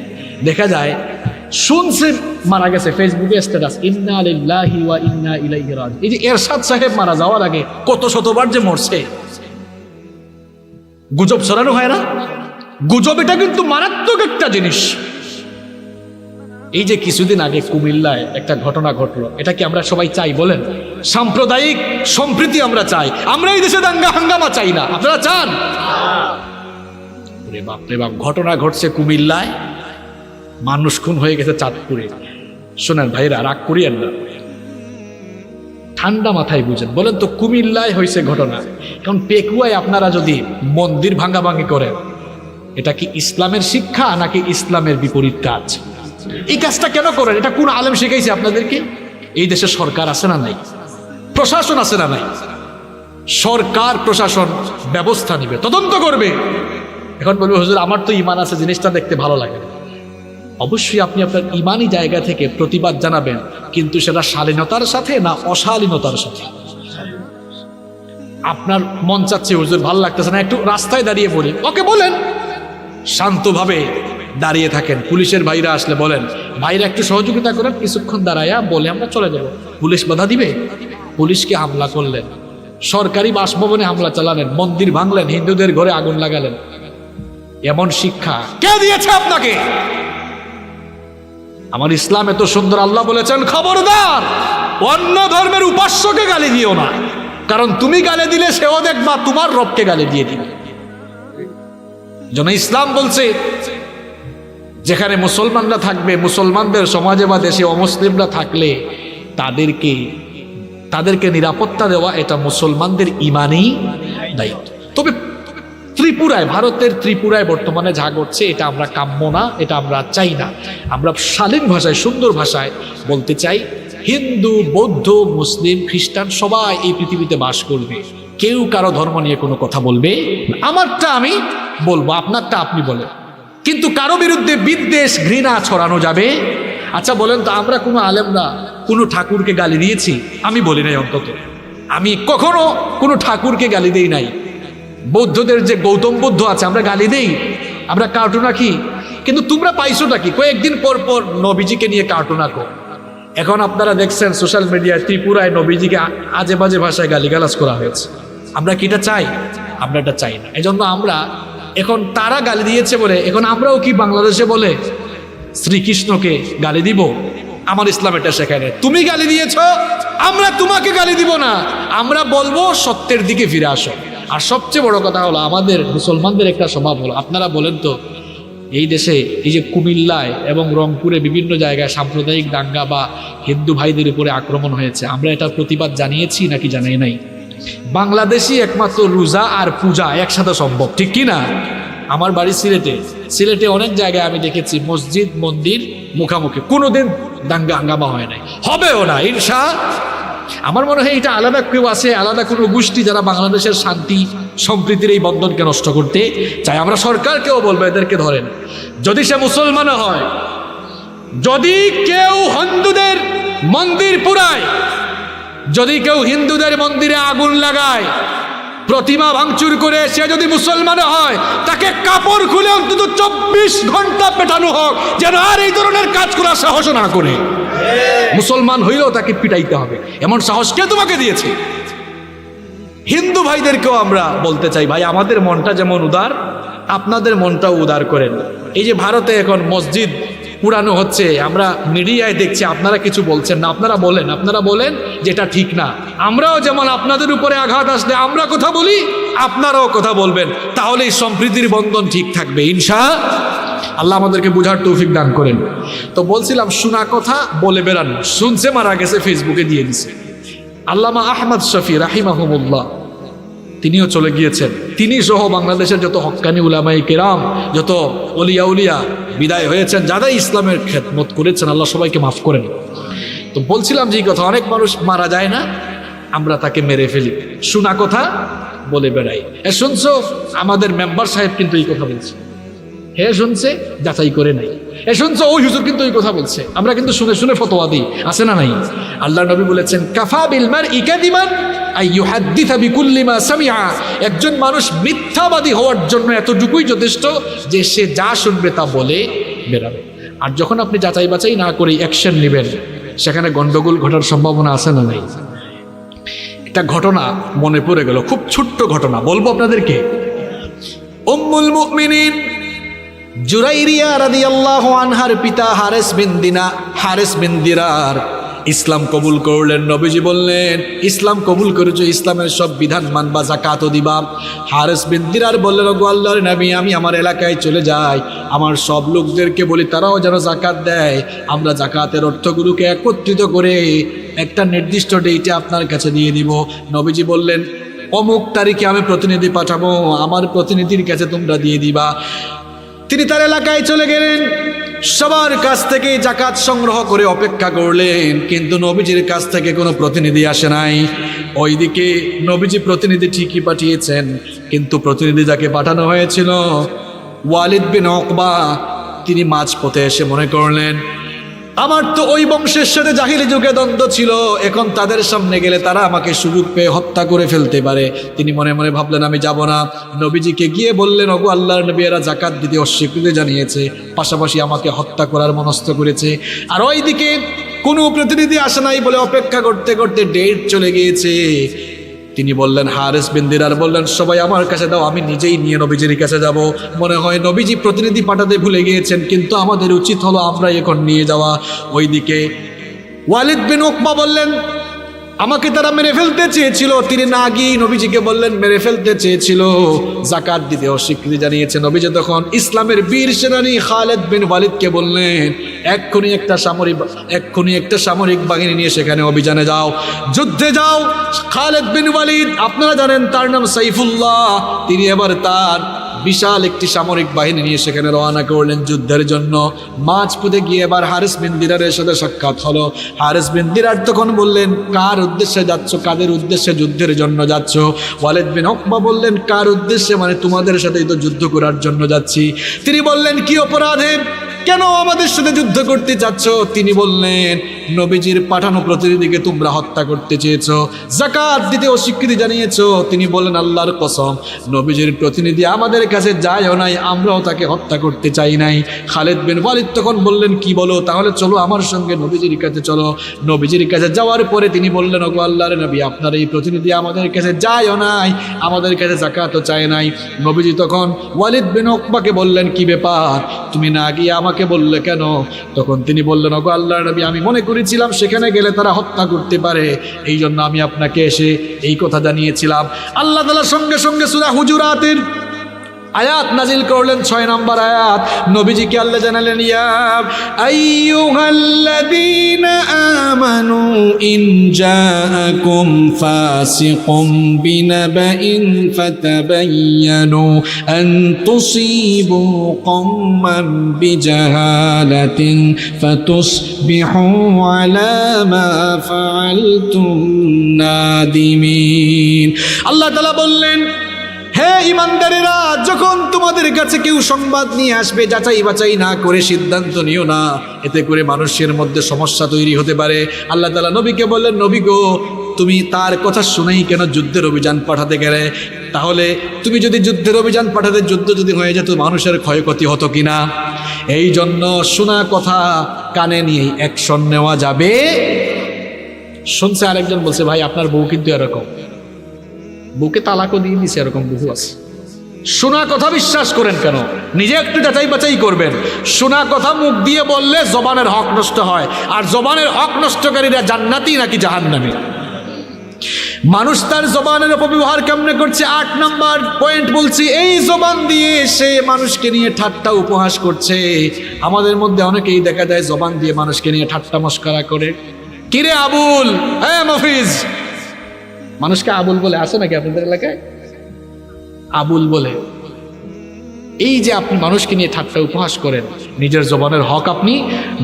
দেখা যায় শুনছে মারা গেছে, ফেসবুকে স্ট্যাটাস, ইন্না লিল্লাহি ওয়া ইন্না ইলাইহি রাজিউন। এই যে এরশাদ সাহেব মারা যাওয়ার আগে কত শতবার যে মরছে। গুজব ছড়ানো হয় না? গুজব এটা কিন্তু মারাত্মক একটা জিনিস। এই যে কিছুদিন আগে কুমিল্লায় একটা ঘটনা ঘটলো, এটা কি আমরা সবাই চাই বলেন? সাম্প্রদায়িক সম্প্রীতি আমরা চাই, আমরা এই দেশে দাঙ্গা হাঙ্গামা চাই না। আপনারা চান? রে বাপ রে বাপ, ঘটনা ঘটছে কুমিল্লায়, মানুষ খুন হয়ে গেছে চাঁদপুরে। শোনেন ভাইরা, রাগ করিয়েন না, ঠান্ডা মাথায় বুঝেন। বলেন তো কুমিল্লায় হয়েছে ঘটনা, কারণ পেকুয়ায় আপনারা যদি মন্দির ভাঙ্গাভাঙ্গি করেন, এটা কি ইসলামের শিক্ষা নাকি ইসলামের বিপরীত কাজ? এই কাজটা কেন করেন? এটা কোন আলেম শিখাইছে আপনাদেরকে? এই দেশে সরকার আছে না নাই? প্রশাসন আছে না নাই? সরকার প্রশাসন ব্যবস্থা নিবে, তদন্ত করবে। এখন বলবে হুজুর আমার তো ঈমান আছে, জিনিসটা দেখতে ভালো লাগে। অবশ্যই আপনি আপনার ঈমানি জায়গা থেকে প্রতিবাদ জানাবেন, কিন্তু সেটা শালীনতার সাথে না অশালীনতার সাথে। আপনার মন চাচ্ছে হুজুর ভালো লাগতেছে না, একটু রাস্তায় দাঁড়িয়ে বলি, ওকে বলেন, শান্তভাবে দাঁড়িয়ে থাকেন। পুলিশের ভাইরা আসলে বলেন, ভাইরা একটু সহযোগিতা করেন, কিছুক্ষণ দাঁড়াইয়া বলে আমরা চলে যাব। পুলিশ বাধা দিবে? পুলিশকে হামলা করলেন, সরকারি বাসভবনে হামলা চালালেন, মন্দির ভাঙলেন, হিন্দুদের ঘরে আগুন লাগালেন। এমন শিক্ষা কে দিয়েছে আপনাকে? আমার ইসলাম এত সুন্দর, আল্লাহ বলেছেন খবরদার অন্য ধর্মের উপাস্যকে গালি দিও না, কারণ তুমি গালি দিলে সেও দেখবা তোমার রবকে গালি দিয়ে দিবে। যেন ইসলাম বলছে যেখানে মুসলমানরা থাকবে, মুসলমানদের সমাজে বা দেশে অমুসলিমরা থাকলে তাদেরকে নিরাপত্তা দেওয়া এটা মুসলমানদের ঈমানি দায়িত্ব। তবে ত্রিপুরায়, ভারতের ত্রিপুরায় বর্তমানে যা ঘটছে এটা আমরা কাম্য না, এটা আমরা চাই না। আমরা শালীন ভাষায়, সুন্দর ভাষায় বলতে চাই, হিন্দু, বৌদ্ধ, মুসলিম, খ্রিস্টান সবাই এই পৃথিবীতে বাস করবে, কেউ কারো ধর্ম নিয়ে কোনো কথা বলবে না। আমারটা আমি বলবো, আপনারটা আপনি বলেন, কিন্তু কারো বিরুদ্ধে বিদ্বেষ, ঘৃণা ছড়ানো যাবে। আচ্ছা বলেন তো, আমরা কোনো আলেমরা কোনো ঠাকুরকে গালি দিয়েছি? আমি বলি নাই, অন্তত আমি কখনো কোনো ঠাকুরকে গালি দেই নাই। বৌদ্ধদের যে গৌতম বুদ্ধ আছে, আমরা গালি দেই, আমরা কার্টুন আঁকি, কিন্তু তোমরা পাইছোটা কি? কয়েকদিন পর পর নবীজিকে নিয়ে কার্টুন আঁকো। এখন আপনারা দেখছেন সোশ্যাল মিডিয়ায় ত্রিপুরায় নবীজিকে আজে বাজে ভাষায় গালিগালাজ করা হয়েছে। আমরা কি এটা চাই? আমরা এটা চাই না। এজন্য আমরা এখন, তারা গালি দিয়েছে বলে এখন আমরাও কি বাংলাদেশে বলে শ্রীকৃষ্ণকে গালি দিব? আমার ইসলাম এটা শেখায় না। তুমি গালি দিয়েছ, আমরা তোমাকে গালি দিব না, আমরা বলবো সত্যের দিকে ফিরে আসো। আর সবচেয়ে বড় কথা হলো, আমাদের মুসলমানদের একটা স্বভাব হলো, আপনারা বলেন তো, এই দেশে এই যে কুমিল্লায় এবং রংপুরে বিভিন্ন জায়গায় সাম্প্রদায়িক দাঙ্গা বা হিন্দু ভাইদের উপরে আক্রমণ হয়েছে, আমরা এটার প্রতিবাদ জানিয়েছি নাকি জানাই নাই? বাংলাদেশি একমাত্র রোজা আর পূজা একসাথে সম্ভব, ঠিক কি না? আমার বাড়ি সিলেটে অনেক জায়গায় আমি দেখেছি মসজিদ মন্দির মুখামুখি, কোনোদিন দাঙ্গা হাঙ্গামা হয় নাই, হবেও না ইনশাআল্লাহ। আমার মনে হয় এটা আলাদা কেউ আছে, আলাদা কোনো গোষ্ঠী যারা বাংলাদেশের শান্তি সম্প্রীতির এই বন্ধনকে নষ্ট করতে চায়। আমরা সরকারকেও বলবো, এদেরকে ধরেন। যদি সে মুসলমান হয়, যদি কেউ হিন্দুদের মন্দির পুরায়, যদি কেউ হিন্দুদের মন্দিরে আগুন লাগায়, প্রতিমা ভাঙচুর করে, সে যদি মুসলমান হয়, তাকে কাপড় খুলে অন্তত 24 ঘন্টা পেটানো হোক, যেন আর এই ধরনের কাজ করার সাহস না করে। মুসলমান হইলেও তাকে পিটাইতে হবে, এমন সাহস কে তোমাকে দিয়েছে? হিন্দু ভাইদেরকেও আমরা বলতে চাই, ভাই আমাদের মনটা যেমন উদার, আপনাদের মনটাও উদার করেন। এই যে ভারতে এখন মসজিদ পুরানো হচ্ছে, আমরা মিডিয়ায় দেখছি, আপনারা কিছু বলছেন না, আপনারা বলেন যেটা ঠিক না। আমরাও যেমন আপনাদের উপরে আঘাত আসলে আমরা কথা বলি, আপনারাও কথা বলবেন, তাহলে এই সম্প্রীতির বন্ধন ঠিক থাকবে ইনশাআল্লাহ। আল্লাহ আমাদেরকে বুঝার তৌফিক দান করেন। তো বলছিলাম, শোনা কথা বলে বেড়ান, শুনছে মারা গেছে, ফেসবুকে দিয়ে দিছে। আল্লামা আহমদ শফি রাহিমাহুমুল্লাহ, তিনিও চলে গিয়েছেন। তিনি সহ বাংলাদেশের যত হক্কানি উলামায়ে কেরাম, যত ওলিয়া উলিয়া বিদায় হয়েছেন, যারা ইসলামের খেদমত করেছেন, আল্লাহ সবাইকে মাফ করেন। তো বলছিলাম যে কথা, অনেক মানুষ মারা যায় না, আমরা তাকে মেরে ফেলি, শোনা কথা বলে বেড়াই। শুনছো, আমাদের মেম্বার সাহেব কিন্তু এই কথা বলছে, শুনছে, যাচাই করে নাই। শুনছো, ওই হুজুর কিন্তু এই কথা বলছে, আমরা কিন্তু শুনে শুনে ফতোয়া দিই, আছে না নাই? আল্লাহ নবী বলেছেন, কাফা বিল মারই কাযিবান আইয়ুহাদ্দিসা বিকুল্লি মা সামিআ। একজন মানুষ মিথ্যাবাদী হওয়ার জন্য এতটুকুই যথেষ্ট যে সে যা শুনবে তা বলে বেরাবে। আর যখন আপনি যাচাই বাছাই না করে অ্যাকশন নেবেন, সেখানে গন্ডগোল ঘটার সম্ভাবনা আছে না নাই? একটা ঘটনা মনে পড়ে গেল, খুব ছোট্ট ঘটনা বলবো আপনাদেরকে। উম্মুল মুমিনিন জুরাইরিয়া রাদিয়াল্লাহু আনহার পিতা হারেস বিন দিরার ইসলাম কবুল করলেন। নবীজি বললেন, ইসলাম কবুল করেছো, ইসলামের সব বিধান মানবা, যাকাতও দিবা। হারেস বিন দিরার বললেন, ওগো আল্লাহর নবী, আমি আমার এলাকায় চলে যাই, আমার সব লোকদেরকে বলি তারাও যেন যাকাত দেয়। আমরা যাকাতের অর্থগুলোকে একত্রিত করে একটা নির্দিষ্ট ডেটে আপনার কাছে দিয়ে দিব। নবীজি বললেন, অমুক তারিখে আমি প্রতিনিধি পাঠাবো, আমার প্রতিনিধির কাছে তোমরা দিয়ে দিবা। তিনি তার এলাকায় চলে গেলেন, সবার কাছ থেকে যাকাত সংগ্রহ করে অপেক্ষা করলেন, কিন্তু নবীজির কাছ থেকে কোনো প্রতিনিধি আসে নাই। ওইদিকে নবীজি প্রতিনিধি ঠিকই পাঠিয়েছেন, কিন্তু প্রতিনিধি যাকে পাঠানো হয়েছিল, ওয়ালিদ বিন উকবা, তিনি মাঝপথে এসে মনে করলেন, আমার তো ওই বংশের সাথে জাহিলি যুগে দ্বন্দ্ব ছিল, এখন তাদের সামনে গেলে তারা আমাকে সুযোগ পেয়ে হত্যা করে ফেলতে পারে। তিনি মনে মনে ভাবলেন, আমি যাব না। নবীজিকে গিয়ে বললেন, ওগো আল্লাহর নবী, এরা যাকাত দিতে অস্বীকৃতি জানিয়েছে, পাশাপাশি আমাকে হত্যা করার মনস্থ করেছে। আর ওইদিকে কোনো প্রতিনিধি আসে নাই বলে অপেক্ষা করতে করতে ডেট চলে গিয়েছে। তিনি বললেন, হারেস বিন দিরার বললেন, সবাই আমার কাছে দাও, আমি নিজেই নিয়ে নবীজির কাছে যাব। মনে হয় নবীজি প্রতিনিধি পাঠাতে ভুলে গিয়েছেন, কিন্তু আমাদের উচিত হলো আমরা এখন নিয়ে যাওয়া। ওইদিকে ওয়ালিদ বিন উকবা বললেন, আমাকে তারা মেরে ফেলতে চেয়েছিল, তিনি না গিয়ে নবীজিকে বললেন মেরে ফেলতে চেয়েছিল, জাকাত দিতে অস্বীকৃতি জানিয়েছে। নবীজি তখন ইসলামের বীর সেনানী খালেদ বিন ওয়ালিদকে বললেন এক্ষুনি একটা সামরিক বাহিনী নিয়ে সেখানে অভিযানে যাও, যুদ্ধে যাও। খালেদ বিন ওয়ালিদ আপনারা জানেন তার নাম সাইফুল্লাহ, তিনি এবার তার বিশাল একটি সামরিক বাহিনী নিয়ে সেখানে রওনা করলেন যুদ্ধের জন্য। মাঝপথে গিয়ে এবার হারিস বিন দিরারের সাথে সাক্ষাৎ হলো। হারিস বিন দিরার তখন বললেন কার উদ্দেশ্যে যাচ্ছ, কাদের উদ্দেশ্যে যুদ্ধের জন্য যাচ্ছ? ওয়ালিদ বিন উকবা বললেন কার উদ্দেশ্যে, মানে তোমাদের সাথেই তো যুদ্ধ করার জন্য যাচ্ছি। তিনি বললেন কি অপরাধে, কেন আমাদের সাথে যুদ্ধ করতে যাচ্ছ? তিনি বললেন নবীজির পাঠানো প্রতিনিধিকে তোমরা হত্যা করতে চেয়েছো, যাকাত দিতে অস্বীকৃতি জানিয়েছো। তিনি বললেন আল্লাহর কসম নবীজির প্রতিনিধি আমাদের কাছে যায়ও নাই, আমরাও তাকে হত্যা করতে চাই নাই। খালিদ বিন ওয়ালিদ তখন বললেন কি বলো, তাহলে চলো আমার সঙ্গে নবীজির কাছে চলো। নবীজির কাছে যাওয়ার পরে তিনি বললেন ওগো আল্লাহর নবী, আপনার এই প্রতিনিধি আমাদের কাছে যায়ও নাই, আমাদের কাছে যাকাতও চায় নাই। নবীজি তখন ওয়ালিদ বিন উকবাকে বললেন কি ব্যাপার, তুমি না গিয়ে আমাকে বললে কেন? তখন তিনি বললেন ওগো আল্লাহর নবী, আমি মনে করেছিলাম সেখানে গেলে তারা হত্যা করতে পারে, এই জন্য আমি আপনাকে এসে এই কথা জানিয়েছিলাম। আল্লাহ তাআলা সঙ্গে সঙ্গে সূরা হুজুরাতের আয়াত নাজিল করলেন 6 নম্বর আয়াত। নবীজিকে আল্লাহ জানালেন ইয়া আইয়ুহাল্লাযীনা আমানু ইন জাআকুম ফাসিকুম বিনাবাইন ফাতাবায়ানু আন তুসিবু কওমান বিজাহালাতিন ফাতুসবিহু আলা মা ফাআলতুম নাদিমিন। আল্লাহ তাআলা বললেন হে ইমানদারেরা, যখন তোমাদের কাছে কেউ সংবাদ নিয়ে আসবে যাচাই বাছাই না করে সিদ্ধান্ত নিও না, এতে করে মানুষের মধ্যে সমস্যা তৈরি হতে পারে। আল্লাহ তাআলা নবীকে বললেন নবী গো, তুমি তার কথা শুনেই কেন যুদ্ধের অভিযান পাঠাতে গেলে? তাহলে তুমি যদি যুদ্ধের অভিযান পাঠাতে, যুদ্ধ যদি হয়ে যেত মানুষের ক্ষয়ক্ষতি হতো কিনা? এই জন্য শোনা কথা কানে নিয়ে অ্যাকশন নেওয়া যাবে। শুনছে আরেকজন বলছে ভাই আপনার বউ কিন্তু এরকম, বুকে তালাকও দিয়ে দিছে, এরকম বহু আছে। শোনা কথা বিশ্বাস করেন কেন? নিজে একটু যাচাই বাছাই করবেন। শোনা কথা মুখ দিয়ে বললে জবানের হক নষ্ট হয়, আর জবানের হক নষ্টকারীরা জান্নাতি নাকি জাহান্নামী? মানুষ তার জবানের অপব্যবহার কেমনে করছে, 8 নম্বর পয়েন্ট বলছি। এই জবান দিয়ে সে মানুষকে নিয়ে ঠাট্টা উপহাস করছে। আমাদের মধ্যে অনেকেই দেখা যায় জবান দিয়ে মানুষকে নিয়ে ঠাট্টা মস্করা করে। কিরে আবুল, হ্যাঁ মফিজ, মানুষকে আবুল বলে আছে নাকি আপনাদের এলাকায়? আবুল বলে। এই যে আপনি মানুষকে নিয়ে ঠাট্টা উপহাস করেন, নিজের জবানের হক আপনি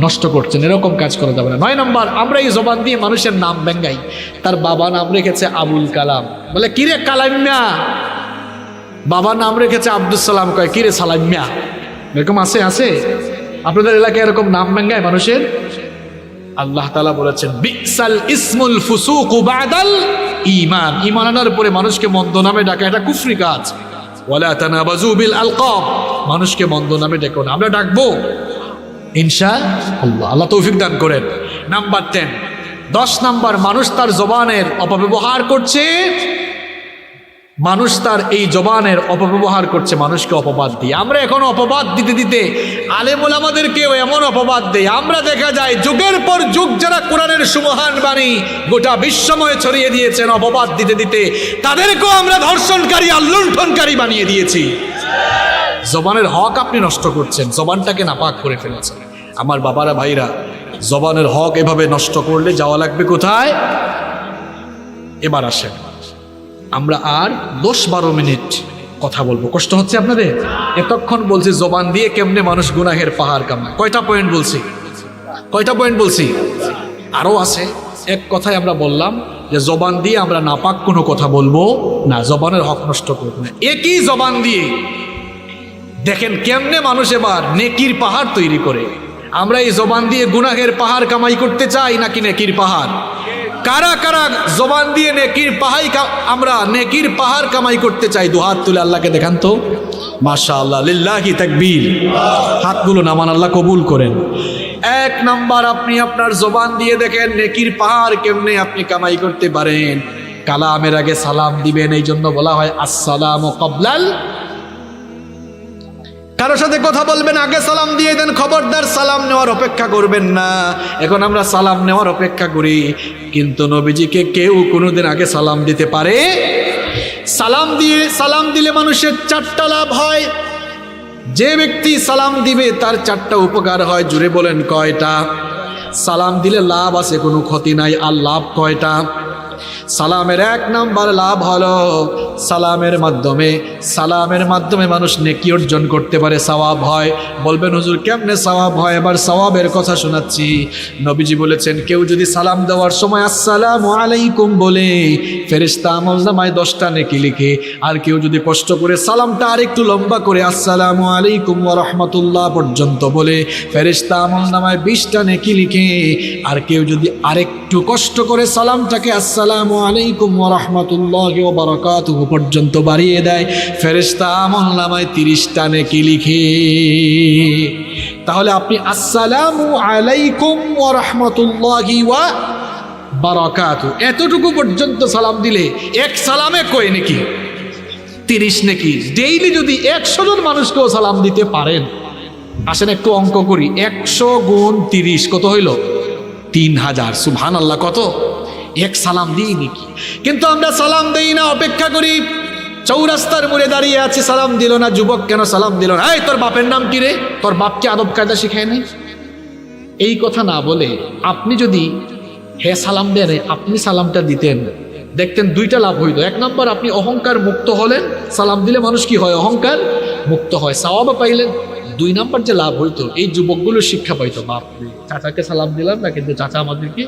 নষ্ট করছেন, এরকম কাজ করা যাবে না। 9 নম্বর, আমরা এই জবান দিয়ে মানুষের নাম ব্যঙ্গাই। তার বাবা নাম রেখেছে আবুল কালাম, বলে কিরে কালামিয়া। বাবা নাম রেখেছে আব্দুল সালাম, কয় কিরে সালামিয়া। এরকম আছে আপনাদের এলাকায় এরকম নাম ব্যঙ্গায় মানুষের? আল্লাহ তাআলা বলেছেন বিসাল ইসমুল ফুসুকু বাদাল ঈমান, ঈমান আনার পরে মানুষকে মন্দ নামে ডাকা এটা কুফরি কাজ। ওয়ালা তানাবাজু বিল আলকাব, মানুষকে মন্দ নামে ডেকো না, আমরা ডাকবো ইনশাআল্লাহ। আল্লাহ তৌফিক দান করেন। নাম্বার 10 নম্বর, মানুষ তার জবানের অপব্যবহার করছে। মানুষ তার এই জবানের অপব্যবহার করছে মানুষকে অপবাদ দিয়ে। আমরা এখন অপবাদ দিতে দিতে আলেম ওলামাদেরকেও এমন অপবাদ দেয়, আমরা দেখা যায় যুগের পর যুগ যারা কোরআনের সুমহান বাণী গোটা বিশ্বময় ছড়িয়ে দিয়েছেন, অপবাদ দিতে দিতে তাদেরকেও আমরা ধর্ষণকারী আর লুণ্ঠনকারী বানিয়ে দিয়েছি। জবানের হক আপনি নষ্ট করছেন, জবানটাকে নাপাক করে ফেলেছেন। আমার বাবারা ভাইরা, জবানের হক এভাবে নষ্ট করলে যাওয়া লাগবে কোথায়? এবার আসেন, আমরা আর 10-12 মিনিট কথা বলবো। কষ্ট হচ্ছে আপনাদের? এতক্ষণ বলছি জবান দিয়ে কেমনে মানুষ গুনাহের পাহাড় কামায়। কয়টা পয়েন্ট বলছি? আরো আছে। এক কথায় আমরা বললাম যে জবান দিয়ে আমরা নাপাক কোনো কথা বলবো না, জবানের হক নষ্ট করবো না। একই জবান দিয়ে দেখেন কেমনে মানুষ এবার নেকির পাহাড় তৈরি করে। আমরা এই জবান দিয়ে গুনাহের পাহাড় কামাই করতে চাই নাকি নেকির পাহাড়? কারা কারা জবান দিয়ে আমরা নেকির পাহাড় কামাই করতে চাই? দুহাত তুলে আল্লাহকে দেখান তো। মাশাআল্লাহ, লিল্লাহি তাকবীর। হাতগুলো নামান, আল্লাহ কবুল করেন। 1 নাম্বার, আপনি আপনার জবান দিয়ে দেখেন নেকির পাহাড় কেমনে আপনি কামাই করতে পারেন। কালামের আগে সালাম দিবেন, এই জন্য বলা হয় আসসালামু ক্বাবলাল কারোর সাথে কথা বলবেন আগে সালাম দিয়ে দেন, খবরদার সালাম নেওয়ার অপেক্ষা করবেন না। এখন আমরা সালাম নেওয়ার অপেক্ষা করি, কিন্তু নবীজিকে কেউ কোনোদিন আগে সালাম দিতে পারে? সালাম দিলে মানুষের 4টা লাভ হয়। যে ব্যক্তি সালাম দিবে তার 4টা উপকার হয়। জুড়ে বলেন কয়টা? সালাম দিলে লাভ আছে, কোনো ক্ষতি নাই। আর লাভ কয়টা? সালামের 1 নাম্বার লাভ হলো সালামের মাধ্যমে মানুষ নেকি অর্জন করতে পারে, সওয়াব হয়। বলবেন হুজুর কেমনে সওয়াব হয়? এবার সওয়াবের কথা শোনাচ্ছি। নবীজি বলেছেন, কেউ যদি সালাম দেওয়ার সময় আসসালামু আলাইকুম বলে, ফেরেশতা আমলনামায় 10টা নেকি লিখে। আর কেউ যদি কষ্ট করে সালামটা আরেকটু লম্বা করে আসসালামু আলাইকুম ওয়া রাহমাতুল্লাহ পর্যন্ত বলে, ফেরেশতা আমলনামায় 20টা নেকি লিখে। আর কেউ যদি আরেকটু কষ্ট করে সালামটাকে আসসালামু আলাইকুম ওয়া রাহমাতুল্লাহি ওয়া বারাকাতুহু পর্যন্ত বাড়িয়ে দেয়, ফেরেশতা আমলনামায় 30টা নেকি লিখে। তাহলে আপনি আসসালামু আলাইকুম ওয়া রাহমাতুল্লাহি ওয়া বারাকাতুহু এতটুকু পর্যন্ত সালাম দিলে এক সালামে কয় নেকি? 30 নেকি। ডেইলি যদি 100 জন মানুষকেও সালাম দিতে পারেন, আসেন একটু অঙ্ক করি, 100 গুণ 30 কত হইল? 3000। সুবহানাল্লাহ। কত? এক সালাম দিই নাকি? কিন্তু আমরা সালাম দেই না, অপেক্ষা করি। চৌরাস্তার মোড়ে দাঁড়িয়ে আছি, সালাম দিল না। যুবক কেন সালাম দিল না? এই তোর বাপের নাম কি রে? তোর বাপকে আদব কায়দা শিখায় নাই? এই কথা না বলে আপনি যদি হে সালাম দেন, আপনি সালামটা দিতেন, দেখতেন 2টা লাভ হইতো। 1 নাম্বার, আপনি অহংকার মুক্ত হলেন। সালাম দিলে মানুষ কি হয়? অহংকার মুক্ত হয়, সওয়াব পাইলেন। 2 নাম্বার যে লাভ হইতো, এই যুবকগুলো শিক্ষা পাইতো, বাপ চাচাকে সালাম দিলাম না, কিন্তু চাচা আমাদেরকে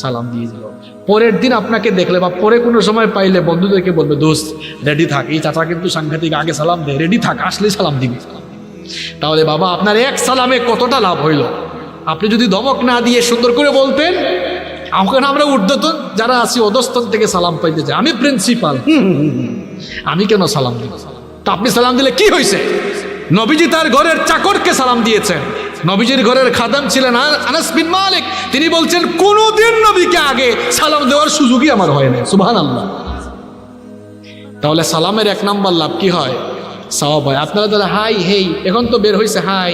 সালাম দিয়ে দিল। পরের দিন আপনাকে দেখলে বা পরে কোনো সময় পাইলে বন্ধুদেরকে বলবে, দোস্ত রেডি থাক, এই চাচা কিন্তু সাংঘাতিক, আগে সালাম দেয়, রেডি থাক, আসলেই সালাম দিবি। তাহলে বাবা আপনার 1 সালামে কতটা লাভ হইল? আপনি যদি ধমক না দিয়ে সুন্দর করে বলতেন, এখন আমরা ঊর্ধ্বতন যারা আছি অধস্তন থেকে সালাম পাইতে চাই, আমি প্রিন্সিপাল, আমি কেন সালাম দিব? তা আপনি সালাম দিলে কি হয়েছে? নবীজি তার ঘরের চাকরকে সালাম দিয়েছেন। নবীজির ঘরের খাদেম ছিলেন আনাস বিন মালিক। তিনি বলছেন, কোনদিন নবীকে আগে সালাম দেওয়ার সুযোগই আমার হয় না। সুবহানাল্লাহ। তাহলে সালামের 1 নাম্বার লাভ কি হয়? সওয়াব হয়। আপনারা যারা হাই হেই, এখন তো বের হয়েছে হাই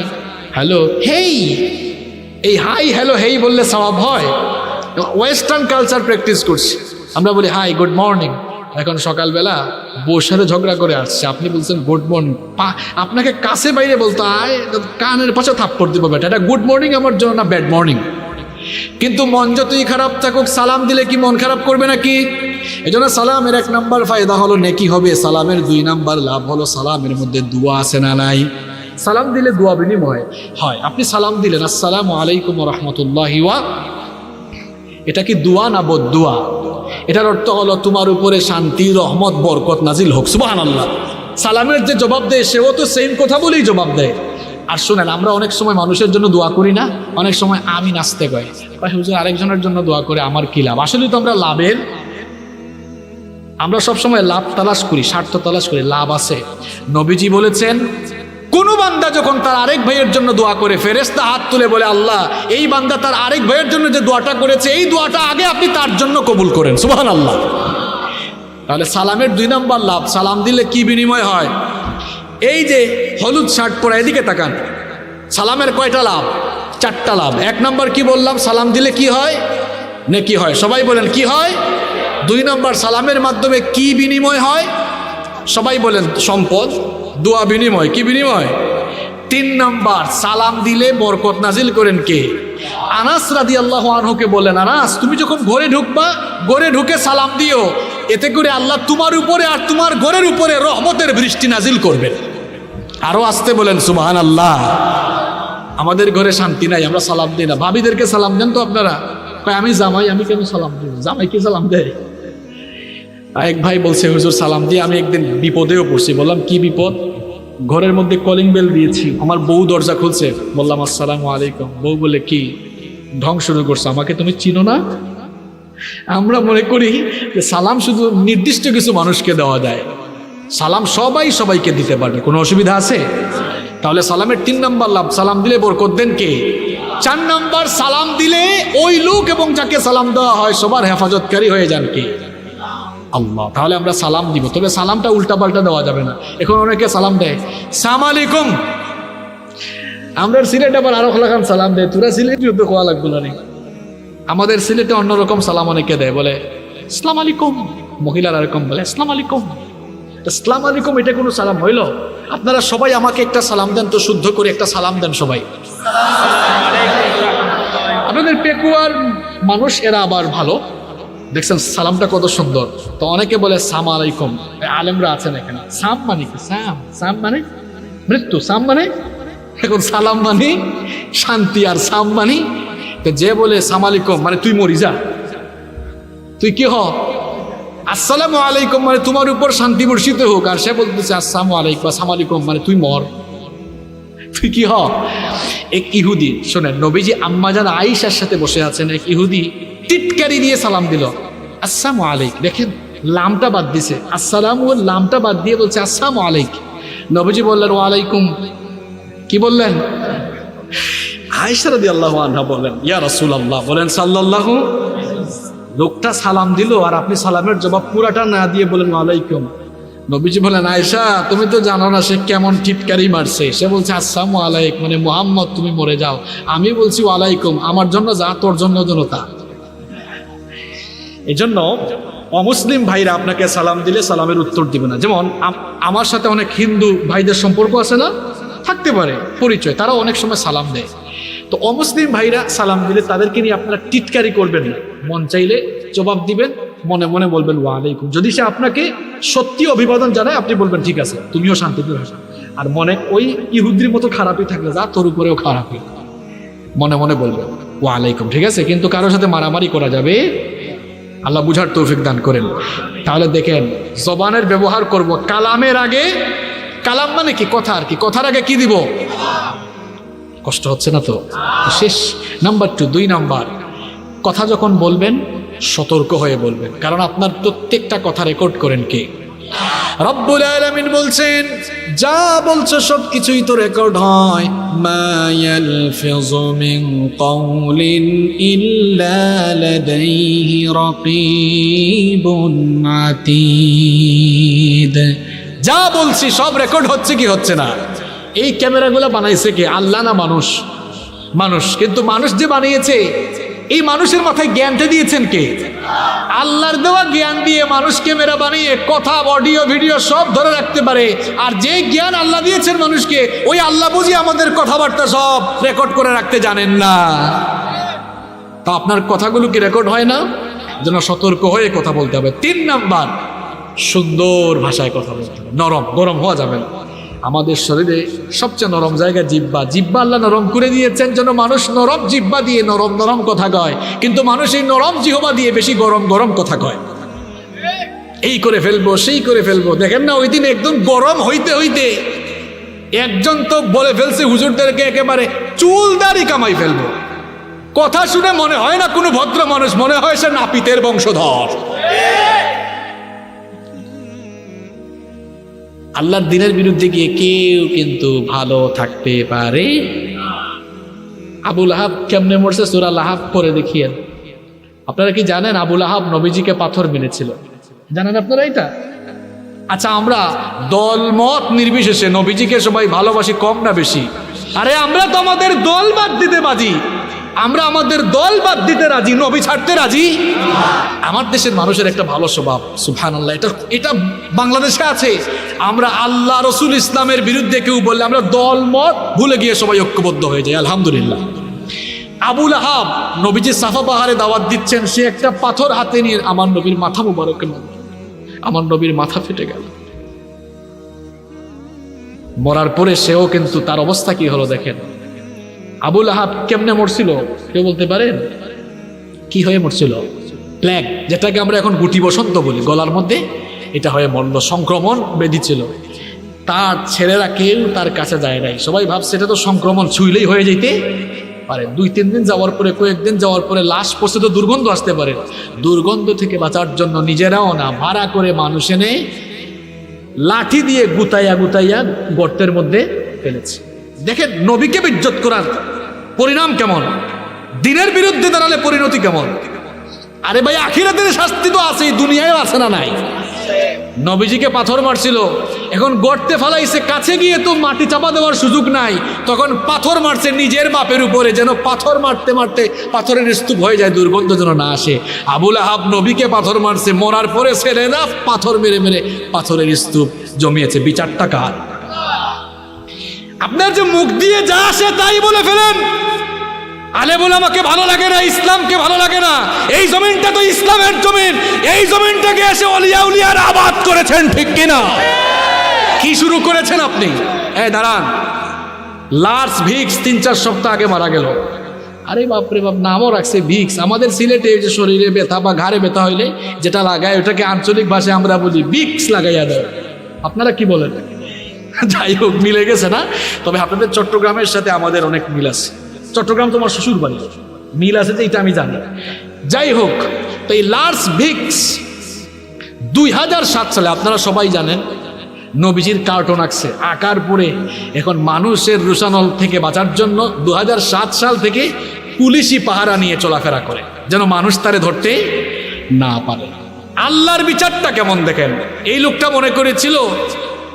হ্যালো হেই, এই হাই হ্যালো হেই বললে সওয়াব হয়? ওয়েস্টার্ন কালচার প্র্যাকটিস করছি। আমরা বলি হাই গুড মর্নিং। এখন সকালবেলা বউর সাথে ঝগড়া করে আসছে, আপনি বলছেন গুড মর্নিং, আপনাকে কাছে বাইরে বলতে হয়, কানের পাশে থাপ্পড় দিব, বেটা এটা গুড মর্নিং আমার জন্য না ব্যাড মর্নিং। কিন্তু মন যতই খারাপ থাকুক, সালাম দিলে কি মন খারাপ করবে নাকি? এজন্য সালামের 1 নাম্বার ফায়দা হলো নেকি হবে। সালামের 2 নাম্বার লাভ হলো সালামের মধ্যে দোয়া আছে না নাই? সালাম দিলে দোয়া বিনিময় হয়। আপনি সালাম দিলেন আসসালামু আলাইকুম ওয়া রাহমাতুল্লাহি ওয়া, এটা কি দোয়া না বদদোয়া? এটার অর্থ হলো তোমার উপরে শান্তি, রহমত, বরকত নাজিল হোক। সুবহানাল্লাহ। সালামের যে জবাব দেয় সেও তো সেম কথা বলেই জবাব দেয়। আর শুনেন, আমরা অনেক সময় মানুষের জন্য দোয়া করি না, অনেক সময় আমি নাচতে কই, হুজুর আরেকজনের জন্য দোয়া করে আমার কি লাভ? আসলে তো আমরা সবসময় লাভ তালাশ করি, স্বার্থ তালাশ করি, লাভ আছে। নবীজি বলেছেন, কোন বান্দা যখন তার আরেক ভাইয়ের জন্য দোয়া করে, ফেরেশতা হাত তুলে বলে, আল্লাহ এই বান্দা তার আরেক ভাইয়ের জন্য যে দোয়াটা করেছে, এই দোয়াটা আগে আপনি তার জন্য কবুল করেন। সুবহানাল্লাহ। তাহলে সালামের 2 নাম্বার লাভ, সালাম দিলে কি বিনিময় হয়? এই যে হলুদ শার্ট পরা, এদিকে তাকান, সালামের কয়টা লাভ? 4টা লাভ। 1 নাম্বার কি বললাম? সালাম দিলে কি হয়? নেকি হয়। সবাই বলেন কি হয়? 2 নাম্বার, সালামের মাধ্যমে কি বিনিময় হয়? সবাই বলেন সম্পদ, দোয়া বিনিময়। কি বিনিময়? 3 নাম্বার, সালাম দিলে বরকত নাজিল করেন কে? আনাস রাদিয়াল্লাহু আনহুকে বললেন, আনাস তুমি যখন ঘরে ঢুকবা, ঘরে ঢুকে সালাম দিও, এতে করে আল্লাহ তোমার উপরে আর তোমার ঘরের উপরে রহমতের বৃষ্টি নাজিল করবেন। আরো আসতে বলেন সুবহানাল্লাহ। আমাদের ঘরে শান্তি নাই, আমরা সালাম দিই না। ভাবিদেরকে সালাম দেন তো আপনারা? কয় আমি জামাই, আমি কেন সালাম দিব? জামাই কি সালাম দেয়? এক ভাই বলছে, হুজুর সালাম দিয়ে আমি একদিন বিপদেও পড়ছি। বললাম কি বিপদ? ঘরের মধ্যে কলিং বেল দিয়েছি, আমার বউ দরজা খুলছে, বললাম আসসালামু আলাইকুম। বউ বলে, কি ঢং শুরু করছো, আমাকে তুমি চিনো না? আমরা মনে করি যে সালাম শুধু নির্দিষ্ট কিছু মানুষকে দেওয়া যায়, সালাম সবাইকে দিতে পারবে, কোনো অসুবিধা আছে? তাহলে সালামের 3 নাম্বার লাভ, সালাম দিলে বরকত দেন কে? 4 নাম্বার, সালাম দিলে ওই লোক এবং যাকে সালাম দেওয়া হয় সবার হেফাজতকারী হয়ে যান কে? আল্লাহ। তাহলে আমরা সালাম দিব, তবে সালামটা উল্টা পাল্টা দেওয়া যাবে না। এখন অনেকে সালাম দেয় সালাম আলাইকুম, আমরা সিলেটে আবার আরো খালাখান সালাম দেয়, তোরা সিলেটি তো খোয়া লাগবে না। আমাদের সিলেটে অন্যরকম সালাম অনেকে দেয়, বলে আসসালামু আলাইকুম, মহিলারা এরকম বলে আসসালামু আলাইকুম। আসসালামু আলাইকুম এটা কোনো সালাম হইল? আপনারা সবাই আমাকে একটা সালাম দেন তো, শুদ্ধ করে একটা সালাম দেন সবাই। আপনাদের পেকুয়ার মানুষ এরা আবার ভালো, দেখছেন সালামটা কত সুন্দর। তো অনেকে বলে সাম আলাইকুম, আলেমরা আছেন এখানে। সাম মানে কি? সাম সাম মানে মৃত্যু, সাম মানে, এখন সালাম মানে শান্তি, আর সাম মানে যে বলে সাম আলাইকুম মানে তুই মরি যা, তুই কি হ। আসসালামু আলাইকুম মানে তোমার উপর শান্তি বর্ষিত হোক, আর সে বলতেছে আসসালামু আলাইকুম, আসসালামু আলাইকুম মানে তুই মর, তুই কি হ। এক ইহুদি, শোনেন, নবীজি আম্মাজান আয়েশার সাথে বসে আছেন, এক ইহুদি টিটকারি দিয়ে সালাম দিল আসসালামু আলাইকুম। দেখেন লামটা বাদ দিছে, আসসালামু লামটা বাদ দিয়ে বলছে আসসালামু আলাইকুম। নবীজি বললেন ওয়া আলাইকুম, কি বললেন? আয়েশা রাদিয়াল্লাহু আনহা বলেন ইয়া রাসূলুল্লাহ, বলেন সাল্লাল্লাহু। লোকটা সালাম দিল আর আপনি সালামের জবাব পুরাটা না দিয়ে বলেন ওয়া আলাইকুম। নবীজি বলেন আয়েশা তুমি তো জানো না সে কেমন টিটকারি মারছে। সে বলছে আসসালামু আলাইকুম মানে মুহাম্মদ তুমি মরে যাও, আমি বলছি ওয়া আলাইকুম, আমার জন্য যা তোর জন্য তা। এই জন্য অমুসলিম ভাইরা আপনাকে সালাম দিলে সালামের উত্তর দিবে না। যেমন আমার সাথে অনেক হিন্দু ভাইদের সম্পর্ক আছে না, থাকতে পারে পরিচয়, তারা অনেক সময় সালাম দেয়। তো অমুসলিম ভাইরা সালাম দিলে তাদেরকে নিয়ে আপনারা টিটকারি করবেন না, মন চাইলে জবাব দিবেন, মনে মনে বলবেন ওয়া আলাইকুম। যদি সে আপনাকে সত্যি অভিবাদন জানায় আপনি বলবেন ঠিক আছে, তুমিও শান্তিতে ভাষা। আর মনে ওই ইহুদির মতো খারাপই থাকলে যা তোর উপরেও খারাপই, মনে মনে বলবেন ওয়া আলাইকুম, ঠিক আছে। কিন্তু কারোর সাথে মারামারি করা যাবে, আল্লাহ বুঝার তৌফিক দান করেন। তাহলে দেখেন জবানের ব্যবহার করব কালামের আগে, কালাম মানে কি? কথা, আর কি কথার আগে কি দিব? কষ্ট হচ্ছে না তো? শেষ নাম্বার 2, 2 নাম্বার, কথা যখন বলবেন সতর্ক হয়ে বলবেন, কারণ আপনার প্রত্যেকটা কথা রেকর্ড করেন কে? রব্বুল আলামিন বলছেন যা বলছো সব কিছুই তো রেকর্ড হয়। মা ইয়ালফিযু মিন কাওলিন ইল্লা লাদাইহি রাকীবুন আতীদ। যা বলছি সব রেকর্ড হচ্ছে কি হচ্ছে না? এই ক্যামেরাগুলো বানাইছে কে? আল্লাহ না মানুষ? মানুষ। কিন্তু মানুষ যে বানিয়েছে, এই মানুষের মাথায় জ্ঞানটা দিয়েছেন কে? আল্লাহর দেওয়া জ্ঞান দিয়ে মানুষ ক্যামেরা বানিয়ে কথা, অডিও, ভিডিও সব ধরে রাখতে পারে। আর যে জ্ঞান আল্লাহ দিয়েছেন মানুষকে, ওই আল্লাহ বুঝি আমাদের কথাবার্তা সব রেকর্ড করে রাখতে জানেন না। তা আপনার কথাগুলো কি রেকর্ড হয় না? যেন সতর্ক হয়ে কথা বলতে হবে। 3 নাম্বার, সুন্দর ভাষায় কথা বলতে হবে, নরম, গরম হওয়া যাবে না। আমাদের শরীরে সবচেয়ে নরম জায়গা জিহ্বা। জিহ্বা আল্লাহ নরম করে দিয়েছেন যেন মানুষ নরম জিহ্বা দিয়ে নরম নরম কথা কয়, কিন্তু মানুষ এই নরম জিহ্বা দিয়ে বেশি গরম গরম কথা কয়। এই করে ফেলবো, সেই করে ফেলবো। দেখেন না ওই দিন একদম গরম হইতে হইতে একজন তো বলে ফেলছে হুজুরদেরকে একেবারে চুল দাড়ি কামাই ফেলবো। কথা শুনে মনে হয় না কোনো ভদ্র মানুষ, মনে হয় সে নাপিতের বংশধর। আল্লাহর দিনের বিরুদ্ধে গিয়ে কেউ কিন্তু ভালো থাকতে পারে। আবুল আহাব কেমনে মরছে সূরা লাহাব পড়ে দেখিয়েন। আপনারা কি জানেন আবুল আহাব নবীজিকে পাথর মেরেছিল? জানেন আপনারা এটা? আচ্ছা, আমরা দলমত নির্বিশেষে নবীজিকে সবাই ভালোবাসি, কম না বেশি? আরে আমরা তো আমাদের দল বাদ দিতে বাজি, আমরা আমাদের দল বাদ দিতে রাজি, নবী ছাড়তে রাজি। আমার দেশের মানুষের একটা ভালো স্বভাব, সুবহানাল্লাহ, এটা বাংলাদেশে আছে। আমরা আল্লাহ রসুল ইসলামের বিরুদ্ধে কেউ বললে আমরা দল মত ভুলে গিয়ে সবাই ঐক্যবদ্ধ হয়ে যায়, আলহামদুলিল্লাহ। আবুল আহাব নবীজি সাফা পাহাড়ে দাওয়াত দিচ্ছেন, সে একটা পাথর হাতে নিয়ে আমার নবীর মাথা মুবারকে মারল, আমার নবীর মাথা ফেটে গেল। মরার পরে সেও কিন্তু তার অবস্থা কি হলো দেখেন। আবুল আহাব কেমনে মরছিল কেউ বলতে পারেন? কি হয়ে মরছিল? প্লেগ, যেটাকে আমরা এখন গুটি বসন্ত বলি, গলার মধ্যে এটা হয়ে মরল, সংক্রমণ ব্যাধি ছিল। তার ছেলেরা কেউ তার কাছে যায় নাই, সবাই ভাবছে এটা তো সংক্রমণ, ছুঁইলেই হয়ে যেতে পারে। 2-3 দিন যাওয়ার পরে, কয়েকদিন যাওয়ার পরে লাশ পড়ছে তো দুর্গন্ধ আসতে পারে। দুর্গন্ধ থেকে বাঁচার জন্য নিজেরাও না, ভাড়া করে মানুষ এনে লাঠি দিয়ে গুতাইয়া গুতাইয়া গর্তের মধ্যে ফেলেছে। দেখেন নবীকে বেইজ্জত করার পরিণাম কেমন, দিনের বিরুদ্ধে দাঁড়ালে পরিণতি কেমন। আরে ভাই, আখিরাতের শাস্তি তো আছে, দুনিয়ায় আছে না নাই? নবীজিকে পাথর মারছিল, এখন গর্তে ফালাইছে, কাছে গিয়ে তো মাটি চাপা দেওয়ার সুযোগ নাই, তখন পাথর মারছে নিজের বাপের উপরে, যেন পাথর মারতে মারতে পাথরের স্তূপ হয়ে যায়, দুর্গন্ধ যেন না আসে। আবুল আহাব নবীকে পাথর মারছে, মরার পরে ছেলেরা পাথর মেরে মেরে পাথরের স্তূপ জমিয়েছে। বিচারটা কার? আপনার যে মুখ দিয়ে যা আসে তাই বলে ফেলেন, আলে বলে আমাকে ভালো লাগে না, ইসলামকে ভালো লাগে না। এই জমিনটা তো ইসলামের জমিন, এই জমিনটাকে এসে অলিয়া উলিয়ার আবাদ করেছেন, ঠিক কিনা? কি শুরু করেছেন আপনি? এই দাঁড়ান, লার্স ভিক্স 3-4 সপ্তাহ আগে মারা গেল। আরে বাপরে বাপ, নামও রাখছে ভিক্স। আমাদের সিলেটে যে শরীরে ব্যথা বা ঘাড়ে ব্যথা হইলে যেটা লাগায় ওটাকে আঞ্চলিক ভাষায় আমরা বলি ভিক্স লাগাইয়া দাও। আপনারা কি বলেন? যাই হোক, মিলে গেছে না? তবে আপনাদের চট্টগ্রামের সাথে আমাদের অনেক মিল আছে। চট্টগ্রাম তোমার শ্বশুর বাড়ি, মিল আছে, এটা আমি জানি। যাই হোক, তো এই লার্স ভিক্স 2007 সালে আপনারা সবাই জানেন নবীজির কার্টুন আঁকছে, আঁকার পরে এখন মানুষের রোশানল থেকে বাঁচার জন্য 2007 সাল থেকে পুলিশি পাহারা নিয়ে চলাফেরা করে, যেন মানুষ তারে ধরতে না পারে। আল্লাহর বিচারটা কেমন দেখেন। এই লোকটা মনে করেছিল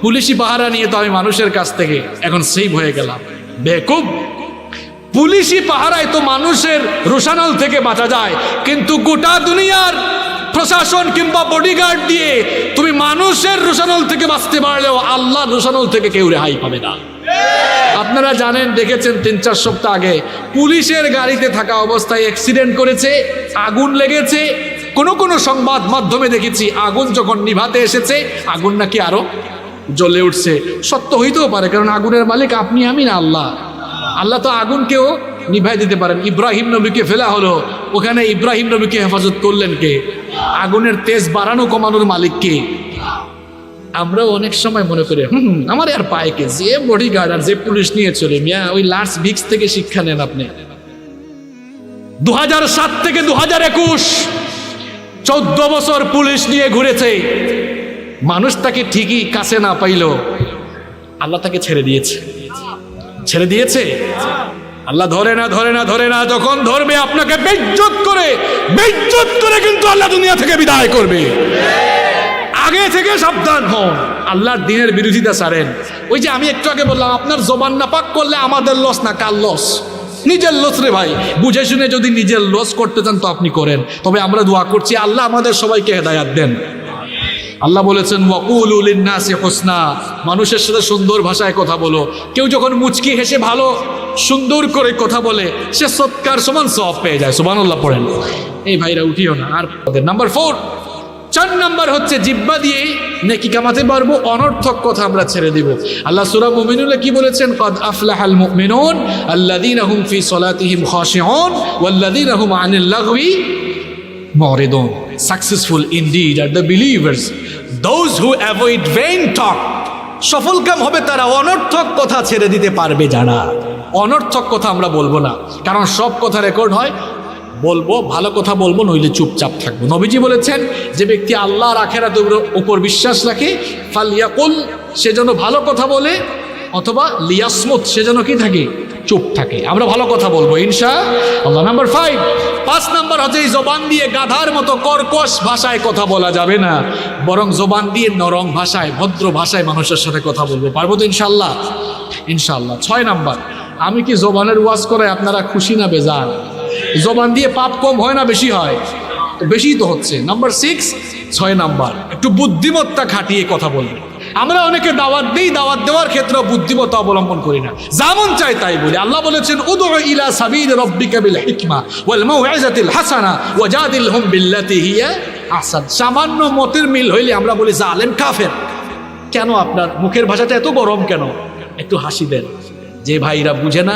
পুলিশি পাহারা নিয়ে তো আমি মানুষের কাছ থেকে এখন সেভ হয়ে গেলাম। বেকুব, পুলিশি পাহারায় তো মানুষের রোশানল থেকে বাঁচা যায়, কিন্তু গোটা দুনিয়ার প্রশাসন কিংবা বডিগার্ড দিয়ে তুমি মানুষের রোশানল থেকে বাঁচতে পারলেও আল্লাহর রোশানল থেকে কেউ রেহাই পাবে না। আপনারা জানেন, দেখেছেন 3-4 সপ্তাহ আগে পুলিশের গাড়িতে থাকা অবস্থায় অ্যাক্সিডেন্ট করেছে, আগুন লেগেছে। কোনো সংবাদ মাধ্যমে দেখেছি আগুন যখন নিভাতে এসেছে আগুন নাকি আরো জ্বলে উঠছে। সত্য হইতেও পারে, কারণ আগুনের মালিক আপনি আমি না, আল্লাহ। আল্লাহ তো আগুনকেও নিভাই দিতে পারেন। ইব্রাহিম নবীকে ফেলা হলো, ওখানে ইব্রাহিম নবীকে হেফাজত করলেন কে? আগুনের তেজ বাড়ানো কমানোর মালিক কে? আমরাও অনেক সময় মনে করি আমার আর পায় কে, যে বডিগার্ড আর যে পুলিশ নিয়ে চলে। মিয়া, ওই লার্স ভিক্স থেকে শিক্ষা নেন আপনি। 2007 থেকে 2021 14 বছর পুলিশ নিয়ে ঘুরেছে, মানুষ তাকে ঠিকই কাছে না পাইল, আল্লাহ তাকে ছেড়ে দিয়েছে। ছেড়ে দিয়েছে আল্লাহ। ধরে না, যখন ধরবে আপনাকে বেইজ্জত করে কিন্তু আল্লাহ দুনিয়া থেকে বিদায় করবে। আগে থেকে সাবধান হন, আল্লাহর দ্বীনের বিরোধিতা ছাড়েন। ওই যে আমি একটু আগে বললাম, আপনার জবান নাপাক করলে আমাদের লস না, কার লস? নিজের লস রে ভাই। বুঝে শুনে যদি নিজের লস করতে চান তো আপনি করেন। তবে আমরা দোয়া করছি আল্লাহ আমাদের সবাইকে হেদায়াত দেন। আল্লাহ বলেছেন ওয়াকুলু লিন্নাসি হুসনা, মানুষের সাথে সুন্দর ভাষায় কথা বলো। কেউ যখন মুচকি হেসে ভালো সুন্দর করে কথা বলে সে সৎকার সমান সওয়াব পেয়ে যায়। সুবহানাল্লাহ পড়েন। এই ভাইরা উঠিও না। আর নাম্বার 4 নাম্বার হচ্ছে জিহ্বা দিয়ে নেকি কামাতে পারবো, অনর্থক কথা আমরা ছেড়ে দিব। আল্লাহ সূরা মুমিনুনে কি বলেছেন? ক্বাদ আফলাহাল মুমিনুন আল্লাযীনা হুম ফি সলাতিহিম খাশিউন ওয়াল্লাযীনা হুম আনিল লাগবি মুরিদুন। Successful indeed are the believers, those who avoid vain talk. সফল কাম হবে তারা অনর্থক কথা ছেড়ে দিতে পারবে যারা। অনর্থক কথা আমরা বলবো না, কারণ সব কথা রেকর্ড হয়। বলবো ভালো কথা বলবো, নইলে চুপচাপ থাকবো। নবীজি বলেছেন যে ব্যক্তি আল্লাহর আখিরাতের উপর বিশ্বাস রাখে ফালিয়াকুল, সে যেন ভালো কথা বলে, অথবা লিয়াসমুত, সে যেন কি থাকে? চুপ থাকে। আমরা ভালো কথা বলবো ইনশাআল্লাহ। নাম্বার 5 নাম্বার হচ্ছে এই জবান দিয়ে গাধার মতো কর্কশ ভাষায় কথা বলা যাবে না, বরং জবান দিয়ে নরম ভাষায় ভদ্র ভাষায় মানুষের সাথে কথা বলবো। পারবো তো ইনশাআল্লাহ? 6 নাম্বার, আমি কি জবানের ওয়াজ করে আপনারা খুশি না বেজার? জবান দিয়ে পাপ কম হয় না বেশি হয়? বেশি তো হচ্ছে। নাম্বার 6 নাম্বার, একটু বুদ্ধিমত্তা খাটিয়ে কথা বলবে। আমরা অনেকে দাওয়াত দিই, দাওয়াত দেওয়ার ক্ষেত্রে বুদ্ধিমত্তা অবলম্বন করি না, যেমন চাই তাই বলি। আল্লাহ বলেছেন উদউ ইলা সাবিল রাব্বিকা বিল হিকমা ওয়াল মাউইযাতিল হাসানা ওয়াজাদিলহুম বিল্লাতি হিয়া আহসান। সামান্য মতের মিল হইলে আমরা বলি জালেম কাফের। কেন আপনার মুখের ভাষাটা এত গরম কেন? একটু হাসি দেন, যে ভাইরা বুঝে না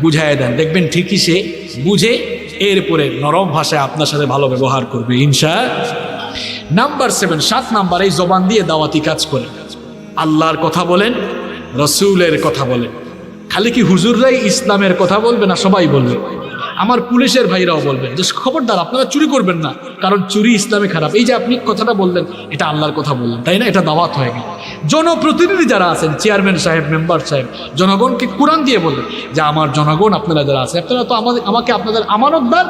বুঝায় দেন, দেখবেন ঠিকই সে বুঝে, এরপরে নরম ভাষায় আপনার সাথে ভালো ব্যবহার করবে ইনশাআল্লাহ। নাম্বার 7 নাম্বার, এই জবান দিয়ে দাওয়াতি কাজ করে আল্লাহর কথা বলেন, রসুলের কথা বলেন। খালি কি হুজুররাই ইসলামের কথা বলবে না সবাই বলবে? আমার পুলিশের ভাইরাও বলবেন যে খবরদার আপনারা চুরি করবেন না, কারণ চুরি ইসলামে খারাপ। এই যে আপনি কথাটা বললেন, এটা আল্লাহর কথা বললেন, তাই না? এটা দাওয়াত হয়ে গেল। জনপ্রতিনিধি যারা আছেন, চেয়ারম্যান সাহেব, মেম্বার সাহেব, জনগণকে কোরআন দিয়ে বললেন যে আমার জনগণ আপনারা যারা আছেন, আপনারা তো আমাকে আপনাদের আমানতদার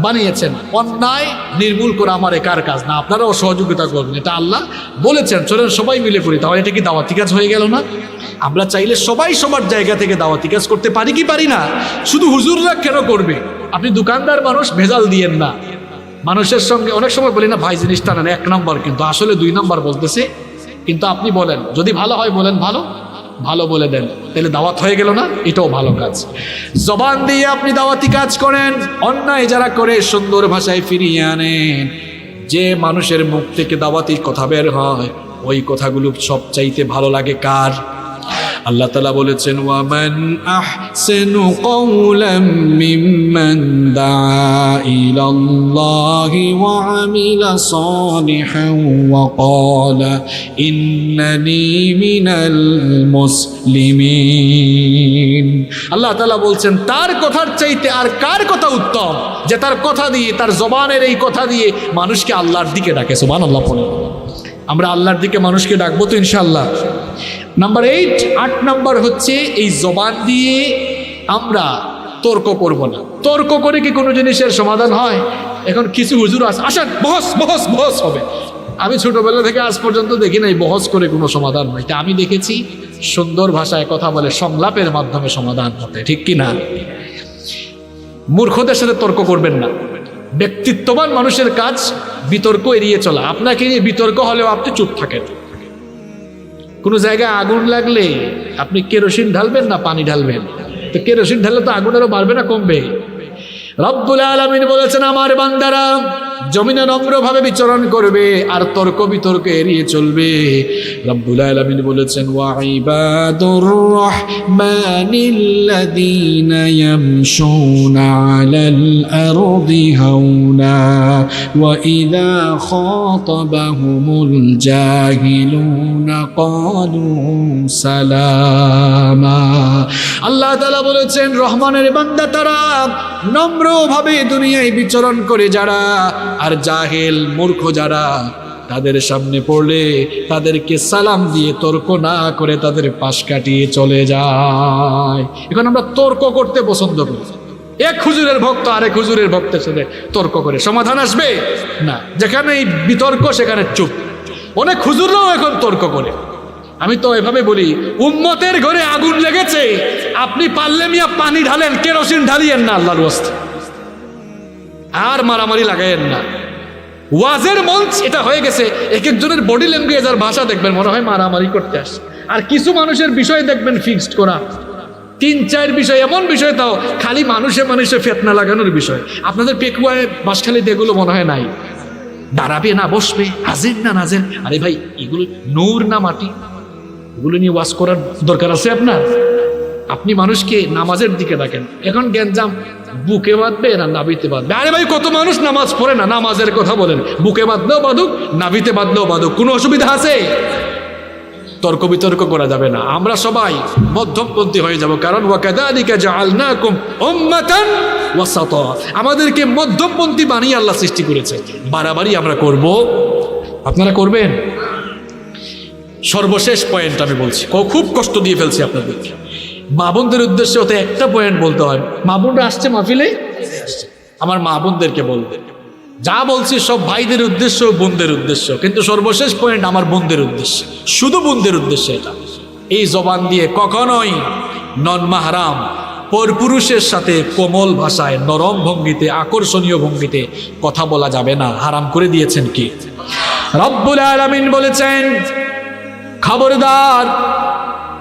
বানিয়েছেন, অন্যায় নির্মূল করা আমার একার কাজ না, আপনারাও সহযোগিতা করবেন, এটা আল্লাহ বলেছেন, চলেন সবাই মিলে করি। তাহলে এটা কি দাওয়াতি কাজ হয়ে গেল না? আমরা চাইলে সবাই সবার জায়গা থেকে দাওয়াতি কাজ করতে পারি কি পারি না? শুধু হুজুররা কেন করবে? আপনি দোকানদার মানুষ, ভেজাল দিয়েন না। মানুষের সঙ্গে অনেক সময় বলি না ভাই জিনিসটা নেন 1 নম্বর, কিন্তু আসলে 2 নম্বর বলতেছে। কিন্তু আপনি বলেন, যদি ভালো হয় বলেন ভালো, ভালো বলে দেন, তাহলে দাওয়াত হয়ে গেল না? এটাও ভালো কাজ। জবান দিয়ে আপনি দাওয়াতি কাজ করেন, অন্যায় যারা করে সুন্দর ভাষায় ফিরিয়ে আনেন। যে মানুষের মুখ থেকে দাওয়াতি কথা বের হয়, ওই কথাগুলো সবচাইতে ভালো লাগে কার? আল্লাহ তাআলা বলেছেন, ওয়ামান আহসানু কওলাম মিম্মান দাআ ইলাল্লাহি ওয়া আমিলা সালিহান ওয়া ক্বালা ইন্নানি মিনাল মুসলিমিন। আল্লাহ তাআলা বলছেন, তার কথার চাইতে আর কার কথা উত্তম, যে তার কথা দিয়ে, তার জবানের এই কথা দিয়ে মানুষকে আল্লাহর দিকে ডাকে। সুবহানাল্লাহ পড়ুন। আমরা আল্লাহর দিকে মানুষকে ডাকবো তো ইনশাআল্লাহ। নাম্বার 8 নম্বর হচ্ছে এই জবান দিয়ে আমরা তর্ক করব না। তর্ক করে কি কোনো জিনিসের সমাধান হয়? এখন কিছু হুজুর আছে, আসেন বহস হবে। আমি ছোটবেলা থেকে আজ পর্যন্ত দেখি নাই বহস করে কোনো সমাধান হয়। তা আমি দেখেছি সুন্দর ভাষায় কথা বলে সংলাপের মাধ্যমে সমাধান হতে, ঠিক কি না? মূর্খদের সাথে তর্ক করবেন না। ব্যক্তিত্ববান মানুষের কাজ বিতর্ক এড়িয়ে চলা। আপনাকে নিয়ে বিতর্ক হলেও আপনি চুপ থাকেন। কোনো জায়গায় আগুন লাগলে আপনি কেরোসিন ঢালবেন না পানি ঢালবেন? তো কেরোসিন ঢাললে তো আগুন আরো বাড়বে না কমবে? রব্বুল আলামিন বলেছেন, আমার বান্দারা জমিনে নম্রভাবে বিচরণ করবে আর তর্ক বিতর্ক এড়িয়ে চলবে। রব্বুল আলামিন বলেছেন, ওয়া ইবাদুর রাহমানিল্লাযীনা ইয়ামশুনা আলাল আরদি হাওনা ওয়া ইযা খাতাবাহুমুল জাহিলুনা ক্বালু সালামা। আল্লাহ তাআলা বলেছেন, রহমানের বান্দা তারা, নম্রভাবে দুনিয়ায় বিচরণ করে যারা, আর জাহেল মূর্খ যারা, তাদের সামনে পড়লে তাদেরকে সালাম দিয়ে তর্ক না করে তাদের পাশ কাটিয়ে চলে যায়। এখন আমরা তর্ক করতে পছন্দ করি। এক হুজুরের ভক্ত আরেক হুজুরের ভক্তের সাথে তর্ক করে সমাধান আসবে না। যেখানে বিতর্ক সেখানে চুপ। অনেক হুজুররাও এখন তর্ক করে। আমি তো এভাবে বলি, উম্মতের ঘরে আগুন লেগেছে, আপনি পারলে মিয়া পানি ঢালেন, কেরোসিন ঢালিয়েন না আল্লাহর ওয়াস্তে, আর মারামারি লাগাইয়েন না। ওয়াজের মঞ্চ এটা হয়ে গেছে। এক একজনের বডি ল্যাঙ্গুয়েজ আর ভাষা দেখবেন মনে হয় মারামারি করতে আসে। আর কিছু মানুষের বিষয় দেখবেন ফিক্সড করা, 3-4 বিষয়, এমন বিষয় তাও খালি মানুষে ফেতনা লাগানোর বিষয়। আপনাদের পেকুয়ায় বাঁশখালীতে এগুলো মনে হয় নাই। দাঁড়াবে না বসবে, হাজির না নাজের। আরে ভাই, এগুলো নূর না মাটি? এগুলো নিয়ে ওয়াজ করার দরকার আছে আপনার? আপনি মানুষকে নামাজের দিকে ডাকেন, এখন গ্যাঞ্জাম বুকে বাঁধবে না নাভিতে বাঁধবে। আরে ভাই, কত মানুষ নামাজ পড়ে না, নামাজের কথা বলেন। বুকে বাঁধলেও বাঁধুক, নাভিতে বাঁধলেও বাঁধুক, কোনো অসুবিধা আছে? তর্ক বিতর্ক করা যাবে না। আমরা সবাই মধ্যমপন্থী হয়ে যাব, কারণ ওয়াকাযালিকা জাআলনাকুম উম্মাতান ওয়াসাতা, আমাদেরকে মধ্যমপন্থী বানিয়ে আল্লাহ সৃষ্টি করেছে। বাড়াবাড়ি আমরা করব, আপনারা করবেন? সর্বশেষ পয়েন্ট আমি বলছি, খুব কষ্ট দিয়ে ফেলছি আপনাদেরকে। মা বোনদের উদ্দেশ্যে হতে একটা পয়েন্ট বলতে হয়। মা বোনরা আসছে মাহফিলে, আমার মা বোনদেরকে বলতে, যা বলছি সব ভাইদের উদ্দেশ্য, বোনদের উদ্দেশ্য, কিন্তু সর্বশেষ পয়েন্ট আমার বোনদের উদ্দেশ্যে, শুধু বোনদের উদ্দেশ্যে। এটা এই জবান দিয়ে কখনোই নন মাহরাম পরপুরুষের সাথে কোমল ভাষায়, নরম ভঙ্গিতে, আকর্ষণীয় ভঙ্গিতে কথা বলা যাবে না। হারাম করে দিয়েছেন কি? রব্বুল আলামিন বলেছেন, খবরদার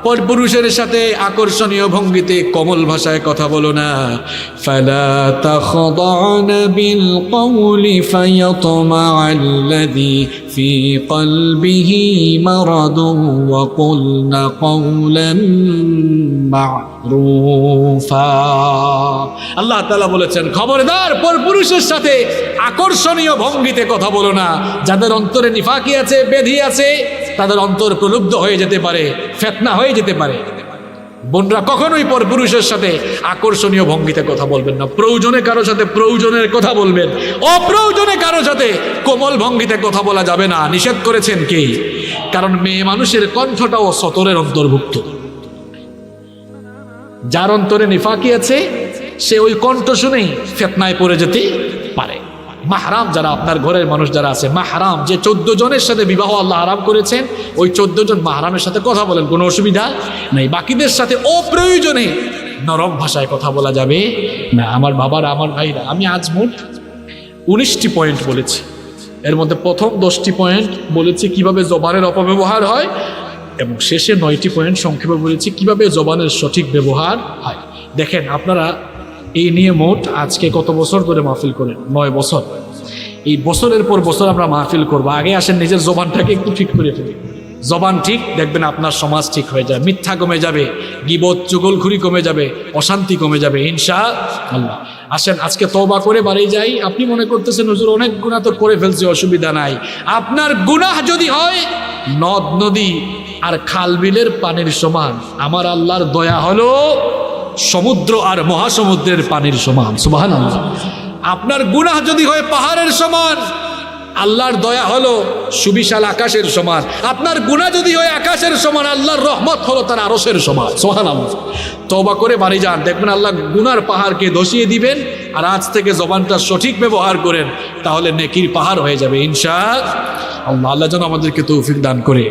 পরপুরুষের সাথে আকর্ষণীয় ভঙ্গিতে কোমল ভাষায় কথা বলো না। ফালা তাখদানা বিল কওলি ফায়াতমাআল্লাযী ফি কলবিহি মারাদুন ওয়া কুলনা কওলান মা'রুফা। আল্লাহ তাআলা বলেছেন, খবরদার পরপুরুষের সাথে আকর্ষণীয় ভঙ্গিতে কথা বলো না। যাদের অন্তরে নিফাকি আছে, বেধি আছে, তাদের অন্তর প্রলুব্ধ হয়ে যেতে পারে, ফিতনা হয়ে যেতে পারে। বোনরা কখনোই পর পুরুষের সাথে আকর্ষণীয় ভঙ্গিতে কথা বলবেন না। প্রয়োজনে কারো সাথে প্রয়োজনের কথা বলবেন, অপ্রয়োজনে কারো সাথে কোমল ভঙ্গিতে কথা বলা যাবে না। নিষেধ করেছেন কে? কারণ মেয়ে মানুষের কণ্ঠটাও সতরের অন্তর্ভুক্ত। যার অন্তরে নিফাকি আছে সে ওই কণ্ঠ শুনেই ফিতনায় পড়ে যেতে পারে। মাহরাম যারা, আপনার ঘরের মানুষ যারা আছে, মাহরাম যে 14 জনের সাথে বিবাহ আল্লাহ হারাম করেছেন, ওই 14 জন মাহরামের সাথে কথা বলেন, কোনো অসুবিধা নেই। বাকিদের সাথে অপ্রয়োজনে নরম ভাষায় কথা বলা যাবে না। আমার বাবারা, আমার ভাইরা, আমি আজ মোট 19টি পয়েন্ট বলেছি। এর মধ্যে প্রথম 10টি পয়েন্ট বলেছি কিভাবে জবানের অপব্যবহার হয়, এবং শেষে 9টি পয়েন্ট সংক্ষেপে বলেছি কিভাবে জবানের সঠিক ব্যবহার হয়। দেখেন আপনারা এই নিয়ে মোট আজকে কত বছর ধরে মাহফিল করেন? 9 বছর। এই বছরের পর বছর আমরা মাহফিল করবো। আগে আসেন নিজের জবানটাকে একটু ঠিক করে ফেলি। জবান ঠিক, দেখবেন আপনার সমাজ ঠিক হয়ে যায়, মিথ্যা কমে যাবে, গীবত চুগলখুরি কমে যাবে, অশান্তি কমে যাবে ইনশাআল্লাহ। আসেন আজকে তওবা করে বাড়ি যাই। আপনি মনে করতেছেন হুজুর অনেক গুনাহ তো করে ফেলছি, অসুবিধা নাই। আপনার গুনাহ যদি হয় নদ নদী আর খাল বিলের পানির সমান, আমার আল্লাহর দয়া হলো সমুদ্র আর মহাসমুদ্রের পানির সমান। সুবহানাল্লাহ। আপনার গুনাহ যদি হয় পাহাড়ের সমান, আল্লাহর দয়া হলো সুবিশাল আকাশের সমান। আপনার গুনাহ যদি হয় আকাশের সমান, আল্লাহর রহমত হলো তার আরশের সমান। সুবহানাল্লাহ। তওবা করে বাড়ি যান, দেখবেন আল্লাহ গুনার পাহাড়কে ধসিয়ে দিবেন। আর আজ থেকে জবানটা সঠিক ব্যবহার করেন, তাহলে নেকির পাহাড় হয়ে যাবে ইনশাআল্লাহ। আল্লাহ যেন আমাদেরকে তৌফিক দান করে।